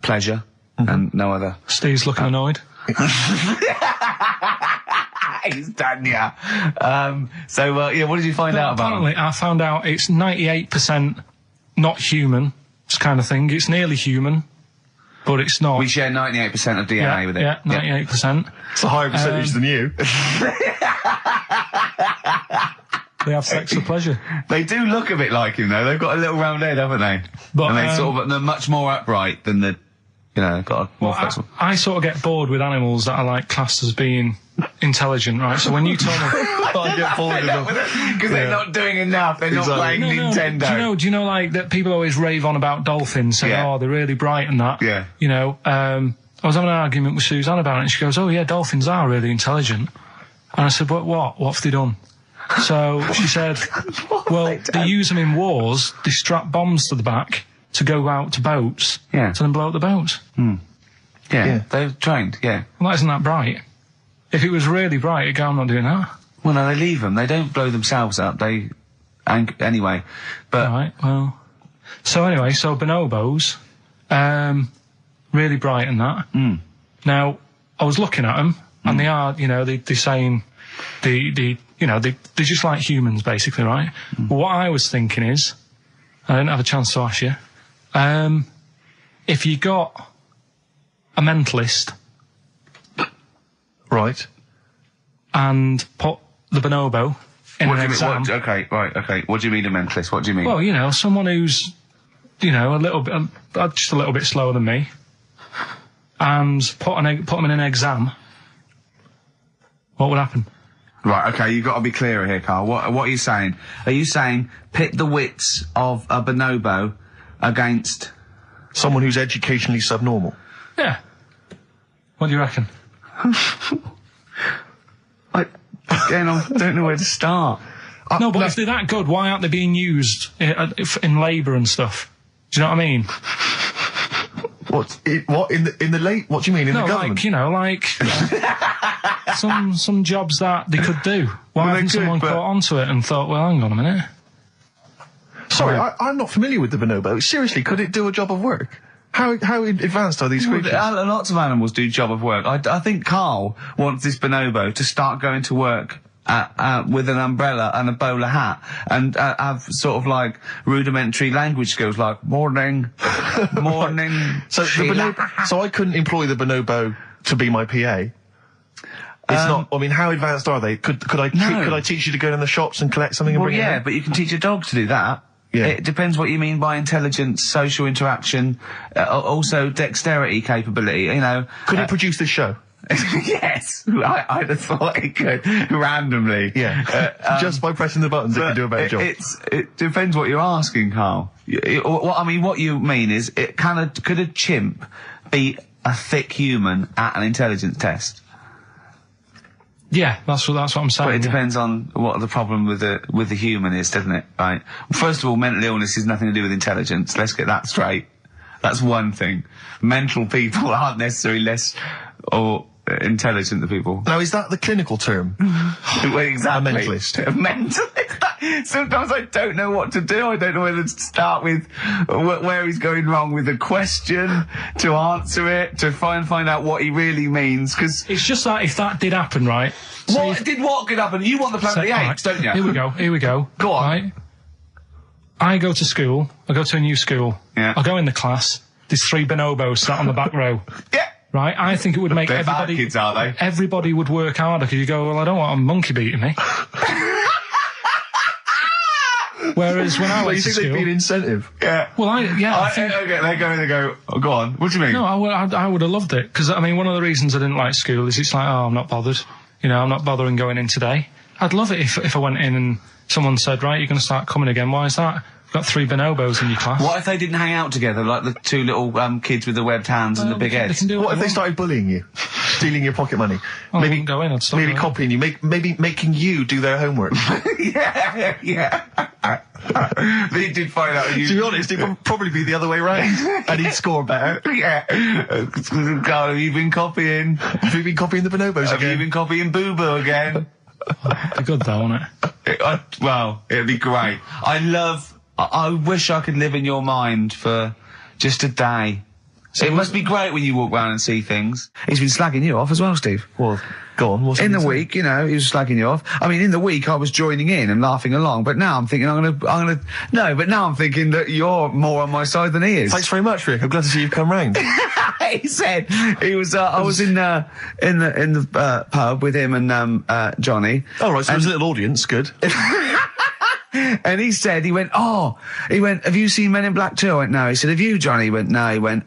Speaker 4: pleasure and no other.
Speaker 3: Steve's looking annoyed.
Speaker 4: He's done, yeah. What did you find out about
Speaker 3: Apparently, I found out it's 98% not human, this kind of thing. It's nearly human, but it's not.
Speaker 4: We share 98% of DNA with it.
Speaker 3: Yeah, 98%.
Speaker 2: It's a higher percentage than you.
Speaker 3: They have sex for pleasure.
Speaker 4: They do look a bit like him, though. They've got a little round head, haven't they?
Speaker 3: But,
Speaker 4: and they're much more upright than got a more flexible.
Speaker 3: I sort of get bored with animals that are like classed as being intelligent, right? So when you told me,
Speaker 2: I get bored with them
Speaker 4: because they're not doing enough. They're not playing Nintendo.
Speaker 3: Do you know like that? People always rave on about dolphins, saying, "Oh, they're really bright and that."
Speaker 4: Yeah.
Speaker 3: I was having an argument with Suzanne about it, and she goes, "Oh yeah, dolphins are really intelligent." And I said, "But what? What have they done?" So she said, "Well, they use them in wars. They strap bombs to the back to go out to boats, to then blow up the boats."
Speaker 4: Yeah, they're trained. Yeah.
Speaker 3: Well, that isn't that bright. If it was really bright, it'd go, "I'm not doing that."
Speaker 4: Well, no, they leave them. They don't blow themselves up. Anyway, but
Speaker 3: right. Well, so bonobos, really bright and that. Now, I was looking at them, and they are, they're saying they're just like humans, basically, right? But what I was thinking is, I didn't have a chance to ask you, if you got a mentalist,
Speaker 2: right, and
Speaker 3: put the bonobo in an exam.
Speaker 4: Okay. What do you mean a mentalist? What do you mean?
Speaker 3: Well, someone who's, a little bit, just a little bit slower than me, and put them in an exam. What would happen?
Speaker 4: Right, okay, you've got to be clearer here, Carl. What are you saying? Are you saying pit the wits of a bonobo against
Speaker 2: someone who's educationally subnormal?
Speaker 3: Yeah. What do you reckon?
Speaker 4: I don't know where to start.
Speaker 3: No, but if they're that good, why aren't they being used in labour and stuff? Do you know what I mean?
Speaker 2: What in the late? What do you mean in the government?
Speaker 3: Some jobs that they could do. Why hasn't someone caught onto it and thought, well, hang on a minute?
Speaker 2: Sorry, I'm not familiar with the bonobo. Seriously, could it do a job of work? How advanced are these creatures?
Speaker 4: Lots of animals do job of work. I think Carl wants this bonobo to start going to work with an umbrella and a bowler hat and have sort of like rudimentary language skills like morning.
Speaker 2: So I couldn't employ the bonobo to be my PA. It's not. I mean, how advanced are they? Could I teach you to go in the shops and collect something and bring it in?
Speaker 4: But you can teach a dog to do that.
Speaker 2: Yeah.
Speaker 4: It depends what you mean by intelligence, social interaction, also dexterity capability.
Speaker 2: Could it produce this show?
Speaker 4: Yes, I'd have thought it could randomly.
Speaker 2: Yeah, just by pressing the buttons, it could do a better job.
Speaker 4: It depends what you're asking, Carl. What you mean is, could a chimp beat a thick human at an intelligence test?
Speaker 3: Yeah, that's what I'm saying.
Speaker 4: But it depends on what the problem with the human is, doesn't it? Right. First of all, mental illness has nothing to do with intelligence. Let's get that straight. That's one thing. Mental people aren't necessarily less or intelligent than people.
Speaker 2: Now, is that the clinical term?
Speaker 4: Well, exactly.
Speaker 2: A mentalist.
Speaker 4: A mentalist. Sometimes I don't know what to do. I don't know whether to start with where he's going wrong with the question, to answer it, to find out what he really means, because
Speaker 3: it's just that if that did happen, right?
Speaker 4: What could happen? You want the Planet of the Apes, don't you?
Speaker 3: Here we go.
Speaker 4: Go on.
Speaker 3: Right? I go to school. I go to a new school.
Speaker 4: Yeah.
Speaker 3: I go in the class. There's 3 bonobos sat on the back row.
Speaker 4: Yeah.
Speaker 3: Right? I think it would make everybody...
Speaker 4: Bad kids, are they?
Speaker 3: Everybody would work harder, because you go, well, I don't want a monkey beating me. Whereas when I
Speaker 2: Well,
Speaker 3: went
Speaker 2: you
Speaker 3: to
Speaker 2: think there'd
Speaker 3: school,
Speaker 2: be an incentive?
Speaker 4: Yeah.
Speaker 3: well, I think.
Speaker 4: Okay, they go, oh, go on. What do you mean?
Speaker 3: No, I would have loved it, because, I mean, one of the reasons I didn't like school is it's like, oh, I'm not bothered. You know, I'm not bothering going in today. I'd love it if I went in and someone said, right, you're going to start coming again. Why is that? You've got 3 bonobos in your class.
Speaker 4: What if they didn't hang out together, like the 2 little kids with the webbed hands and the big
Speaker 3: They
Speaker 4: heads?
Speaker 3: can do
Speaker 2: What if they
Speaker 3: want.
Speaker 2: started bullying you? Stealing your pocket money?
Speaker 3: I wouldn't go in, I'd stop
Speaker 2: maybe
Speaker 3: going.
Speaker 2: copying you, maybe making you do their homework.
Speaker 4: Yeah. They did find out
Speaker 2: To be honest, it would probably be the other way round, and he'd score better.
Speaker 4: Yeah. God, have you been copying?
Speaker 2: Have you been copying the bonobos
Speaker 4: Have you
Speaker 2: again?
Speaker 4: been copying Boo Boo again?
Speaker 3: It'd be good though, wouldn't it?
Speaker 4: Well, it'd be great. I wish I could live in your mind for just a day. It must be great when you walk around and see things. He's been slagging you off as well, Steve.
Speaker 2: Well, go on. What's
Speaker 4: In the
Speaker 2: he saying?
Speaker 4: week, you know, he was slagging you off. I mean, in the week, I was joining in and laughing along, but now I'm thinking but now I'm thinking that you're more on my side than he is.
Speaker 2: Thanks very much, Rick. I'm glad to see you've come round.
Speaker 4: He said he was. I was in the pub with him and Johnny.
Speaker 2: All right, so there's a little audience. Good.
Speaker 4: And he went, have you seen Men in Black 2? I went, no. He said, have you, Johnny? He went, no. He went,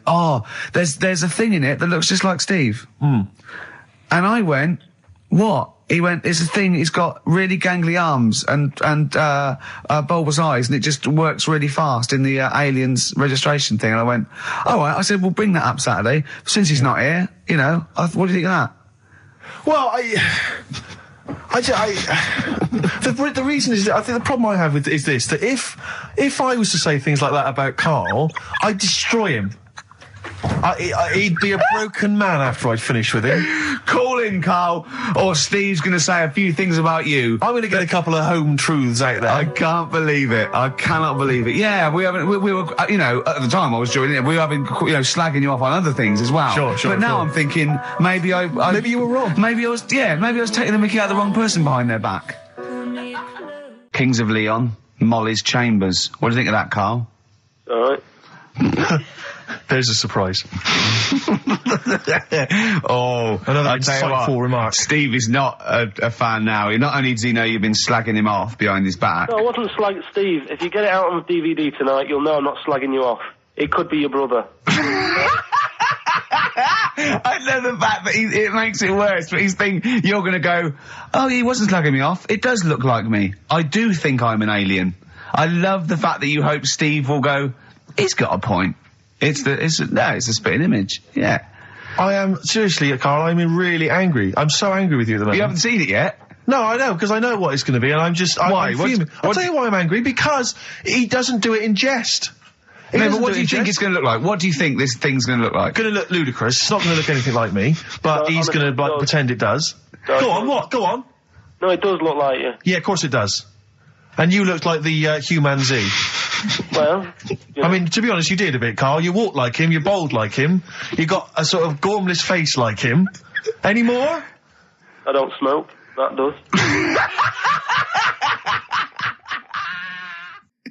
Speaker 4: there's a thing in it that looks just like Steve. And I went, what? He went, it's a thing, he's got really gangly arms and bulbous eyes, and it just works really fast in the Aliens registration thing. And I went, all right. I said, we'll bring that up Saturday. Since he's not here, you know, what do you think of that?
Speaker 2: Well, the reason is that I think the problem I have with is this, that if I was to say things like that about Carl, I'd destroy him. He'd be a broken man after I'd finished with him.
Speaker 4: Call in, Carl, or Steve's going to say a few things about you.
Speaker 2: I'm going to get a couple of home truths out there.
Speaker 4: I can't believe it. I cannot believe it. Yeah, we were, you know, at the time I was joining it, we were having, you know, slagging you off on other things as well.
Speaker 2: Sure.
Speaker 4: But now
Speaker 2: sure.
Speaker 4: I'm thinking, maybe
Speaker 2: Maybe you were wrong.
Speaker 4: Maybe I was taking the mickey out of the wrong person behind their back. Kings of Leon, Molly's Chambers. What do you think of that, Carl?
Speaker 8: All right.
Speaker 2: There's a surprise.
Speaker 4: Another
Speaker 2: insightful remark.
Speaker 4: Steve is not a fan now. Not only does he know you've been slagging him off behind his back.
Speaker 8: No, I wasn't slagging Steve. If you get it out on DVD tonight, you'll know I'm not slagging you off. It could be your brother.
Speaker 4: I love the fact that it makes it worse, but he's thinking you're going to go, oh, he wasn't slagging me off. It does look like me. I do think I'm an alien. I love the fact that you hope Steve will go, he's got a point. It's a spitting image. Yeah.
Speaker 2: I am, seriously, Carl, I'm really angry. I'm so angry with you at the moment.
Speaker 4: You haven't seen it yet?
Speaker 2: No, I know, because I know what it's going to be, and I'm just...
Speaker 4: Why?
Speaker 2: I'm fuming. I'll tell you why I'm angry, because he doesn't do it in jest.
Speaker 4: No, but what do you think it's going to look like? What do you think this thing's going to look like?
Speaker 2: It's going to look ludicrous. It's not going to look anything like me, but he's going to pretend it does. Go on, what? Go on.
Speaker 8: No, it does look like you.
Speaker 2: Yeah, of course it does. And you looked like the human Z.
Speaker 8: Well, you know.
Speaker 2: I mean, to be honest, you did a bit, Carl. You walk like him, you're bold like him, you got a sort of gormless face like him. Any more?
Speaker 8: I don't smoke. That does.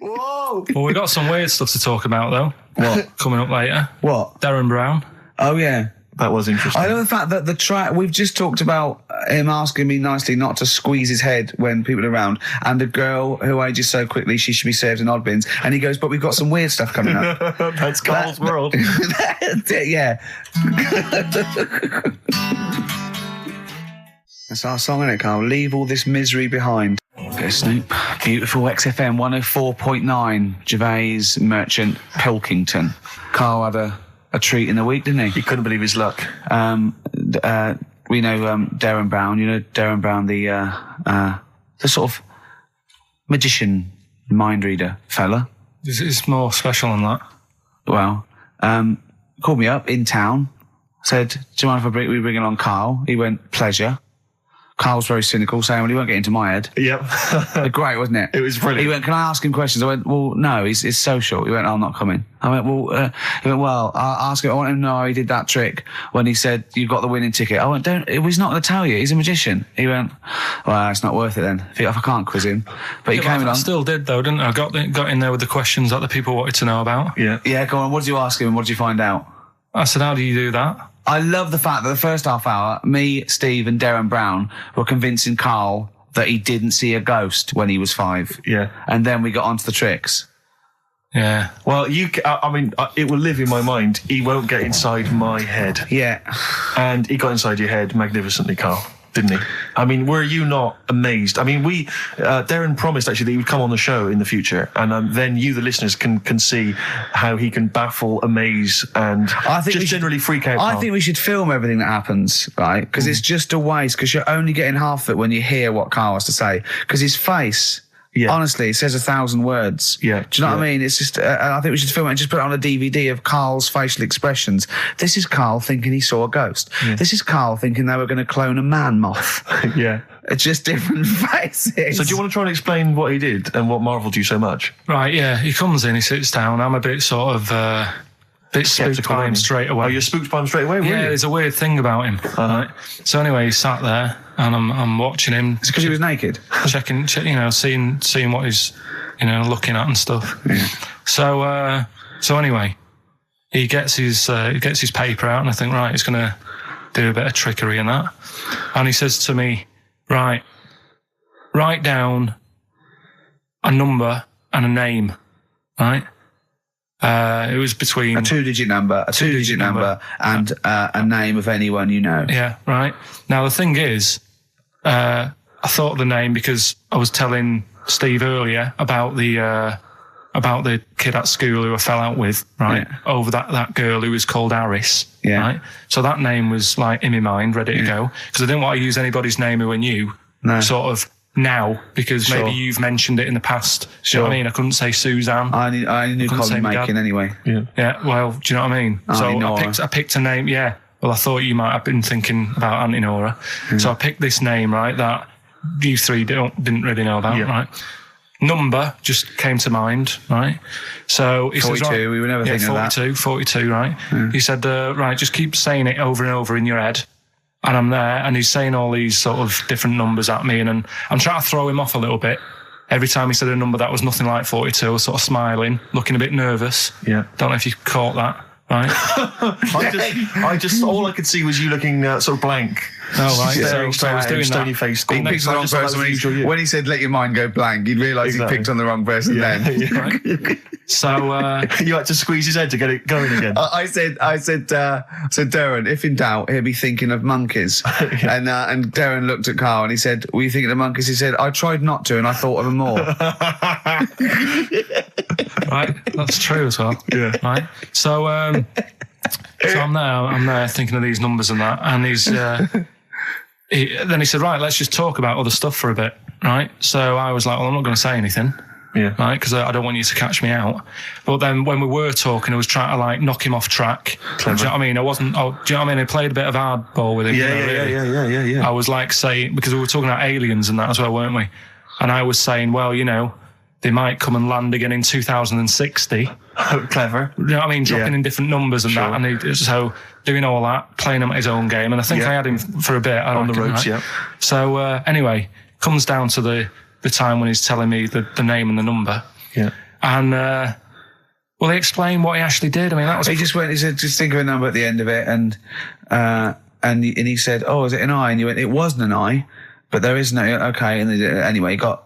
Speaker 4: Whoa!
Speaker 3: Well, we've got some weird stuff to talk about, though.
Speaker 4: What?
Speaker 3: Coming up later.
Speaker 4: What?
Speaker 3: Derren Brown.
Speaker 4: Oh, yeah.
Speaker 2: That was interesting.
Speaker 4: I love the fact that the track, we've just talked about him asking me nicely not to squeeze his head when people are around, and a girl who ages so quickly she should be served in odd bins, and he goes, but we've got some weird stuff coming up.
Speaker 2: That's Carl's world.
Speaker 4: Yeah. That's our song, isn't it, Carl? Leave all this misery behind. Go Snoop. Beautiful XFM 104.9, Gervais Merchant, Pilkington. Carl had a treat in the week, didn't he?
Speaker 2: He couldn't believe his luck.
Speaker 4: We know Derren Brown. You know Derren Brown, the sort of magician, mind reader fella.
Speaker 3: It's more special than that.
Speaker 4: Well, called me up in town, said, do you mind if we bring along Carl? He went, pleasure. Carl's very cynical, saying, well, he won't get into my head.
Speaker 2: Yep.
Speaker 4: Great, wasn't it?
Speaker 2: It was brilliant.
Speaker 4: He went, can I ask him questions? I went, well, no, it's social. He went, I'm not coming. I went, well, he went, well, I'll ask him. I want him to know how he did that trick when he said, you've got the winning ticket. I went, he's not going to tell you. He's a magician. He went, well, it's not worth it then. If I can't quiz him. But he came along.
Speaker 3: I still did, though, didn't I? Got in there with the questions that the people wanted to know about.
Speaker 2: Yeah.
Speaker 4: Yeah, go on. What did you ask him and what did you find out?
Speaker 3: I said, how do you do that?
Speaker 4: I love the fact that the first half hour, me, Steve and Derren Brown were convincing Carl that he didn't see a ghost when he was 5.
Speaker 2: Yeah.
Speaker 4: And then we got onto the tricks.
Speaker 3: Yeah.
Speaker 2: Well, it will live in my mind. He won't get inside my head.
Speaker 4: Yeah.
Speaker 2: And he got inside your head magnificently, Carl, didn't he? I mean, were you not amazed? I mean, Derren promised actually that he would come on the show in the future, and then you, the listeners, can see how he can baffle, amaze, and generally freak out.
Speaker 4: I think we should film everything that happens, right? Because it's just a waste, because you're only getting half of it when you hear what Carl has to say. Because his face... Yeah. Honestly, it says 1,000 words.
Speaker 2: Yeah.
Speaker 4: Do you know what I mean? It's just, I think we should film it and just put it on a DVD of Carl's facial expressions. This is Carl thinking he saw a ghost. Yeah. This is Carl thinking they were going to clone a man moth.
Speaker 2: Yeah.
Speaker 4: It's just different faces.
Speaker 2: So do you want to try and explain what he did and what marvelled you so much?
Speaker 3: Right, yeah. He comes in, he sits down. I'm a bit sort of... bit spooked by him straight away.
Speaker 2: Oh, you're spooked by him straight away?
Speaker 3: Yeah, there's a weird thing about him. Right? So anyway, he sat there, and I'm watching him.
Speaker 4: It's because he was naked?
Speaker 3: Checking, seeing what he's, looking at and stuff. Yeah. So anyway, he gets his paper out, and I think, right, he's going to do a bit of trickery and that. And he says to me, right, write down a number and a name, right? It was between
Speaker 4: a two-digit number, and a name of anyone you know.
Speaker 3: Yeah, right. Now the thing is, I thought of the name because I was telling Steve earlier about the kid at school who I fell out with, right? Yeah. Over that girl who was called Aris, right? So that name was like in my mind, ready to go, because I didn't want to use anybody's name who I knew, sort of. Now, because maybe you've mentioned it in the past. Do you know what I mean? I couldn't say Suzanne.
Speaker 4: I knew Colin Makin anyway.
Speaker 3: Yeah, well, do you know what I mean? So I picked a name, yeah. Well, I thought you might have been thinking about Auntie Nora. So I picked this name, right, that you three didn't really know about, right? Number just came to mind, right? So he
Speaker 4: 42,
Speaker 3: says, right,
Speaker 4: we were never thinking of that.
Speaker 3: 42, right? Yeah. He said, right, just keep saying it over and over in your head. And I'm there, and he's saying all these sort of different numbers at me, and I'm trying to throw him off a little bit. Every time he said a number that was nothing like 42, I was sort of smiling, looking a bit nervous. Yeah. Don't know if you caught that, right?
Speaker 2: I just, all I could see was you looking sort of blank.
Speaker 3: Oh, right.
Speaker 2: So I was doing stony faced.
Speaker 4: He picked the wrong person. When he said, let your mind go blank, you'd realise he picked on the wrong person then.
Speaker 3: Yeah. Right. So
Speaker 2: you had to squeeze his head to get it going again.
Speaker 4: I said, Derren, if in doubt, he'll be thinking of monkeys. And Derren looked at Carl and he said, were you thinking of monkeys? He said, I tried not to, and I thought of them more.
Speaker 3: Right, that's true as well. Yeah. Right. So I'm there thinking of these numbers and that, and then he said, right, let's just talk about other stuff for a bit, right? So I was like, well, I'm not going to say anything. Yeah. Right, because I don't want you to catch me out. But then when we were talking, I was trying to like knock him off track. Do you know what I mean? Do you know what I mean? I played a bit of hardball with him. Yeah. I was like saying, because we were talking about aliens and that as well, weren't we? And I was saying, well, they might come and land again in 2060.
Speaker 2: Oh, clever.
Speaker 3: You know what I mean? Dropping in different numbers and that. And so doing all that, playing him at his own game. And I think I had him for a bit.
Speaker 2: On the ropes, right?
Speaker 3: So anyway, comes down to the time when he's telling me the name and the number. Yeah. And, well, he explained what he actually did. I mean, that was...
Speaker 4: He said, just think of a number at the end of it. And he said, oh, is it an I? And you went, it wasn't an I, but there is no... Okay. And anyway, he got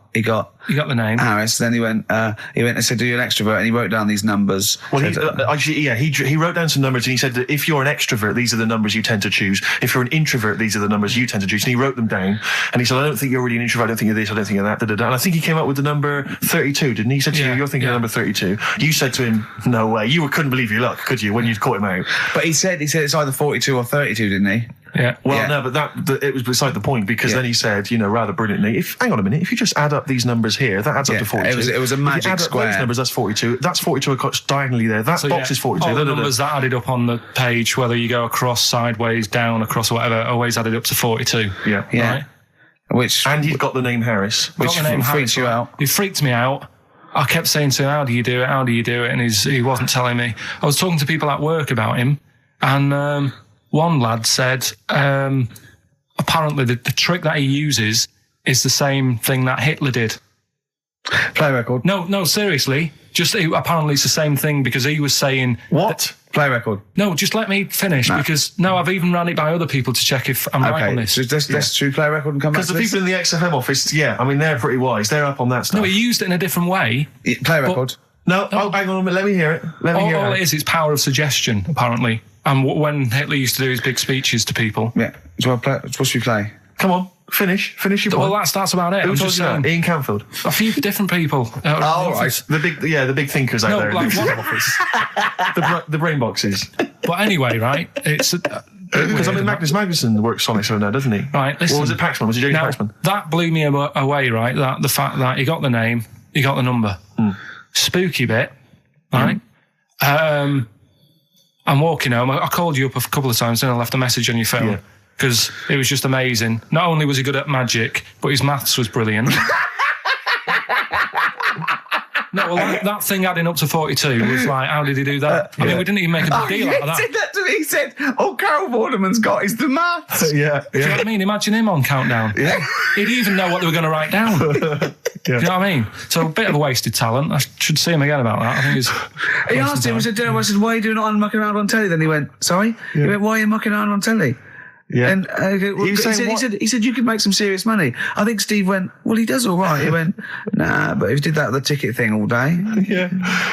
Speaker 3: the name.
Speaker 4: Harris. Then he went and said, "Do you an extrovert?" And he wrote down these numbers.
Speaker 2: Well, he wrote down some numbers, and he said that if you're an extrovert, these are the numbers you tend to choose. If you're an introvert, these are the numbers you tend to choose. And he wrote them down, and he said, "I don't think you're really an introvert. I don't think you're this. I don't think you're that." Da, da, da. And I think he came up with the number 32, didn't he? He said to you, "You're thinking of number 32." You said to him, "No way." You couldn't believe your luck, could you, when you'd caught him out?
Speaker 4: But he said it's either 42 or 32, didn't he?
Speaker 3: Yeah.
Speaker 2: Well, no, but it was beside the point, because then he said, rather brilliantly, hang on a minute, if you just add up these numbers here, that adds up to 42.
Speaker 4: It was a magic
Speaker 2: if you add
Speaker 4: square.
Speaker 2: Up those numbers, that's 42. That's 42 across diagonally there. That box is 42.
Speaker 3: All the numbers that added up on the page, whether you go across, sideways, down, across, or whatever, always added up to 42.
Speaker 2: Yeah.
Speaker 3: Right?
Speaker 2: And you've got the name Harris,
Speaker 4: which freaks you out.
Speaker 3: It freaked me out. I kept saying to him, how do you do it? How do you do it? And he wasn't telling me. I was talking to people at work about him, and one lad said, apparently the trick that he uses is the same thing that Hitler did.
Speaker 4: Play record.
Speaker 3: No, seriously. Apparently it's the same thing, because he was saying...
Speaker 2: What?
Speaker 4: Play record.
Speaker 3: No, just let me finish because I've even ran it by other people to check if I'm right on this.
Speaker 4: So let's true play record and come back to
Speaker 2: Because the people in the XFM office, they're pretty wise. They're up on that stuff.
Speaker 3: No, he used it in a different way.
Speaker 4: Play record.
Speaker 2: No, hang on a minute. Let me hear it.
Speaker 3: All it is, it's power of suggestion, apparently. And when Hitler used to do his big speeches to people.
Speaker 4: Yeah. What should we play?
Speaker 2: Come on, finish your point.
Speaker 3: Well, that's about it.
Speaker 2: Who
Speaker 3: I'm
Speaker 2: told
Speaker 3: just
Speaker 2: you that?
Speaker 3: saying.
Speaker 2: Ian Canfield.
Speaker 3: A few different people.
Speaker 4: Right.
Speaker 2: The big thinkers out there.
Speaker 3: Like
Speaker 2: in the office. the brain boxes.
Speaker 3: But anyway, right? It's
Speaker 2: because Magnus Magnuson works Sonic so now, doesn't he?
Speaker 3: Right. Listen.
Speaker 2: Or was it Paxman? Was it James Paxman?
Speaker 3: That blew me away, right? That the fact that he got the name, he got the number. Spooky bit, right? I'm walking home. I called you up a couple of times, and I left a message on your phone because it was just amazing. Not only was he good at magic, but his maths was brilliant. No, well, that thing adding up to 42 was like, how did he do that? I mean, we didn't even make a big deal out of that.
Speaker 4: He said that to me. He said, Carol Vorderman's got is the maths.
Speaker 3: Do you know what I mean? Imagine him on Countdown.
Speaker 4: Yeah.
Speaker 3: He'd even know what they were going to write down. Do you know what I mean? So a bit of a wasted talent. I should see him again about that. I think
Speaker 4: he asked him, I said, why are you doing it on mucking around on telly? Then he went, sorry? He went, why are you mucking around on telly?
Speaker 2: Yeah.
Speaker 4: And he said you could make some serious money. I think Steve went, well, he does all right. He went, nah, but if he did that the ticket thing all day.
Speaker 2: Yeah.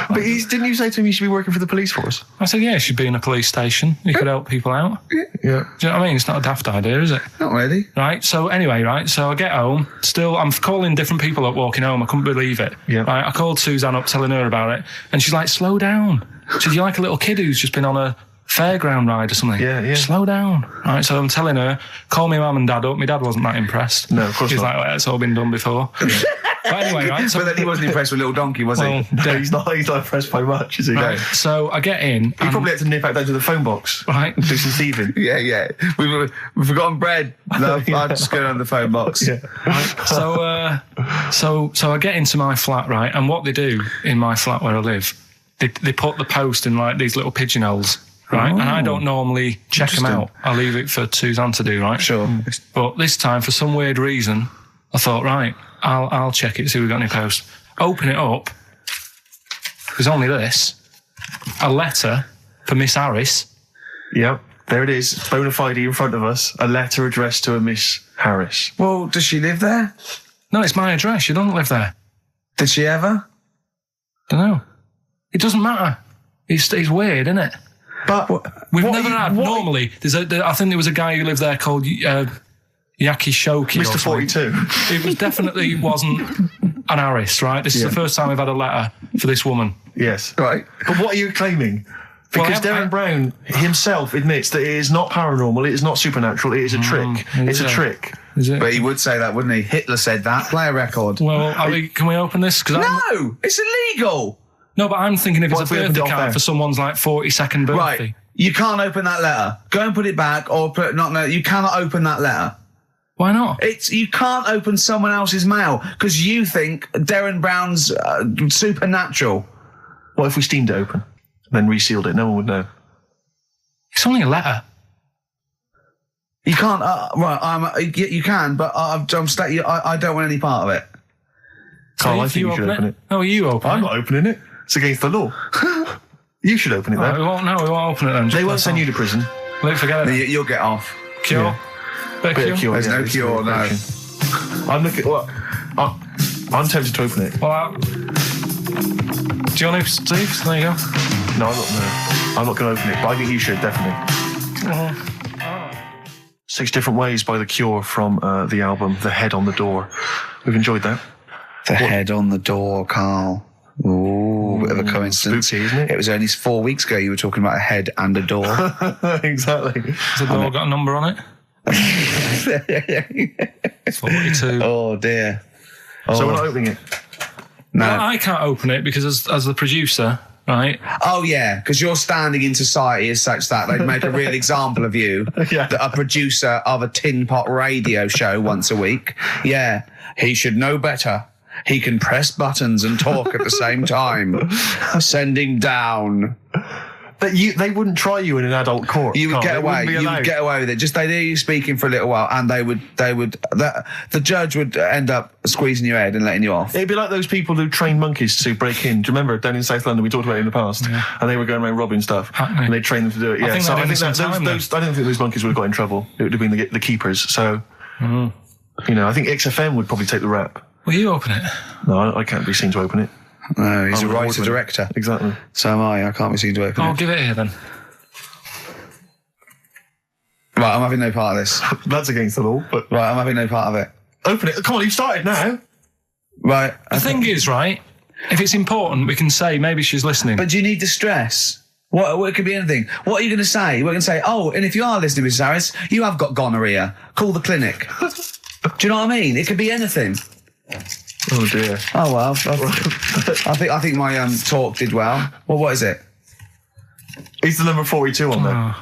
Speaker 2: But didn't you say to him you should be working for the police force?
Speaker 3: I said, yeah, he should be in a police station. He could help people out.
Speaker 4: Yeah.
Speaker 3: Do you know what I mean? It's not a daft idea, is it?
Speaker 4: Not really.
Speaker 3: Right. So anyway, right. So I get home. Still, I'm calling different people up walking home. I couldn't believe it.
Speaker 2: Yeah.
Speaker 3: Right. I called Suzanne up telling her about it. And she's like, slow down. She said, you're like a little kid who's just been on a fairground ride or something.
Speaker 2: Yeah.
Speaker 3: Slow down. Right, so I'm telling her, call me mum and dad up. My dad wasn't that impressed.
Speaker 2: No, of course
Speaker 3: He's
Speaker 2: not.
Speaker 3: like, well, it's all been done before. But anyway, right. So,
Speaker 4: but then he wasn't impressed with Little Donkey, was he?
Speaker 2: No, he's not impressed by much, is he?
Speaker 3: Right, so I get in.
Speaker 2: He probably had to nip out down to the phone box.
Speaker 3: Right.
Speaker 2: Do some thieving.
Speaker 4: Yeah. We've forgotten bread. No, I'll just go down the phone box.
Speaker 2: Yeah.
Speaker 3: Right, so I get into my flat, right, and what they do in my flat where I live, they put the post in like these little pigeonholes. Right, and I don't normally check them out. I leave it for Suzanne to do, right?
Speaker 4: Sure.
Speaker 3: But this time, for some weird reason, I thought, right, I'll check it, see if we've got any post. Open it up. There's only this. A letter for Miss Harris.
Speaker 2: Yep, there it is. Bona fide in front of us. A letter addressed to a Miss Harris.
Speaker 4: Well, does she live there?
Speaker 3: No, it's my address. She doesn't live there.
Speaker 4: Did she ever?
Speaker 3: Don't know. It doesn't matter. It's weird, isn't it?
Speaker 2: But
Speaker 3: we've never had. Normally, I think there was a guy who lived there called Yaki Shoki.
Speaker 2: Mr. 42.
Speaker 3: It was definitely wasn't an Harris, right? This is the first time we've had a letter for this woman.
Speaker 2: Yes.
Speaker 4: Right.
Speaker 2: But what are you claiming? Because Derren Brown himself admits that it is not paranormal, it is not supernatural, it is a trick. It's a trick.
Speaker 3: Is it?
Speaker 4: But he would say that, wouldn't he? Hitler said that. Play a record.
Speaker 3: Well, can we open this?
Speaker 4: No, it's illegal.
Speaker 3: No, but I'm thinking if
Speaker 2: What
Speaker 3: it's a
Speaker 2: if we opened
Speaker 3: birthday
Speaker 2: it off
Speaker 3: card
Speaker 2: there?
Speaker 3: for someone's like 42nd birthday.
Speaker 4: Right. You can't open that letter. Go and put it back, or put you cannot open that letter.
Speaker 3: Why not?
Speaker 4: You can't open someone else's mail because you think Derren Brown's supernatural.
Speaker 2: What if we steamed it open, then resealed it? No one would know.
Speaker 3: It's only a letter.
Speaker 4: You can't. You can, but I don't want any part of it.
Speaker 2: Carl, I think you should open it.
Speaker 3: No, you open it.
Speaker 2: I'm not opening it. It's against the law. You should open it then.
Speaker 3: We won't open it then.
Speaker 2: They won't send you to prison.
Speaker 3: Forget it.
Speaker 4: You'll get off.
Speaker 3: Cure?
Speaker 2: Yeah.
Speaker 3: Bit of cure?
Speaker 4: There's no cure, no.
Speaker 2: I'm looking. What? I'm tempted to open it.
Speaker 3: Well, do you want to, Steve? There you go.
Speaker 2: No, I'm not going to open it, but I think you should, definitely. 6 Different Ways by The Cure from the album The Head on the Door. We've enjoyed that.
Speaker 4: The head on the door, Carl. Ooh, bit of a coincidence.
Speaker 2: Spooky, isn't it?
Speaker 4: It was only 4 weeks ago you were talking about a head and a door.
Speaker 2: Exactly.
Speaker 3: Has the door got a number on it? 42.
Speaker 4: Oh, dear.
Speaker 2: So we're not opening it?
Speaker 4: No.
Speaker 3: Well, I can't open it because as the producer, right?
Speaker 4: Oh, yeah, because your standing in society is such that they'd make a real example of you, a producer of a tin pot radio show once a week. Yeah, he should know better. He can press buttons and talk at the same time. Sending down.
Speaker 2: But they wouldn't try you in an adult court.
Speaker 4: You would
Speaker 2: Carl.
Speaker 4: get
Speaker 2: They
Speaker 4: away.
Speaker 2: wouldn't be
Speaker 4: You would
Speaker 2: allowed.
Speaker 4: get away with it. Just they'd hear you speaking for a little while, and the judge would end up squeezing your head and letting you off.
Speaker 2: It'd be like those people who train monkeys to break in. Do you remember down in South London? We talked about it in the past, and they were going around robbing stuff, and they trained them to do it. Yeah,
Speaker 3: think
Speaker 2: so
Speaker 3: they
Speaker 2: I
Speaker 3: did
Speaker 2: think
Speaker 3: some time,
Speaker 2: I don't think those monkeys would have got in trouble. It would have been the keepers. So, I think XFM would probably take the rap.
Speaker 3: Will you open it?
Speaker 2: No, I can't be seen to open it.
Speaker 4: No, he's
Speaker 2: I'm
Speaker 4: a
Speaker 2: an
Speaker 4: writer
Speaker 2: award-winner.
Speaker 4: director.
Speaker 2: Exactly.
Speaker 4: So am I. I can't be seen to open
Speaker 3: I'll
Speaker 4: it.
Speaker 3: give it here then.
Speaker 4: Right, I'm having no part of this.
Speaker 2: That's against the law, but
Speaker 4: Right, I'm having no part of it.
Speaker 2: open it. Come on, you've started now.
Speaker 4: Right.
Speaker 3: The thing is, right, if it's important, we can say maybe she's listening.
Speaker 4: But do you need the stress? What it could be anything. What are you going to say? We're going to say, oh, and if you are listening, Mrs. Harris, you have got gonorrhea. Call the clinic. Do you know what I mean? It could be anything.
Speaker 2: Oh dear.
Speaker 4: Oh well, I think my talk did well. Well, what is it?
Speaker 2: He's the number 42 on there.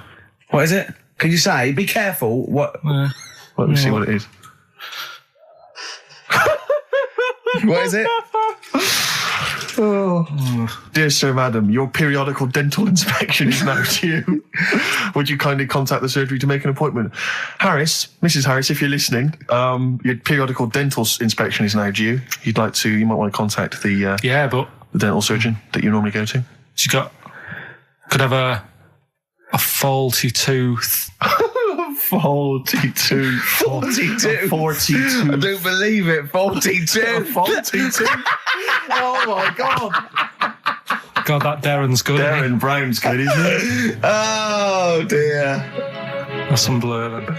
Speaker 4: What is it? Can you say? Be careful. What?
Speaker 2: Let me see what it is.
Speaker 4: What is it?
Speaker 2: Dear Sir, Madam, your periodical dental inspection is now due. Would you kindly contact the surgery to make an appointment? Harris, Mrs. Harris, if you're listening, your periodical dental inspection is now due. You might want to contact the dental surgeon that you normally go to.
Speaker 3: She could have a faulty tooth.
Speaker 2: 42.
Speaker 4: 42.
Speaker 2: 42.
Speaker 4: I don't believe it. 42.
Speaker 2: 42. Oh my God.
Speaker 3: God, that Derren's good.
Speaker 2: Derren Brown's good, isn't it?
Speaker 4: Oh dear.
Speaker 3: That's some blur then.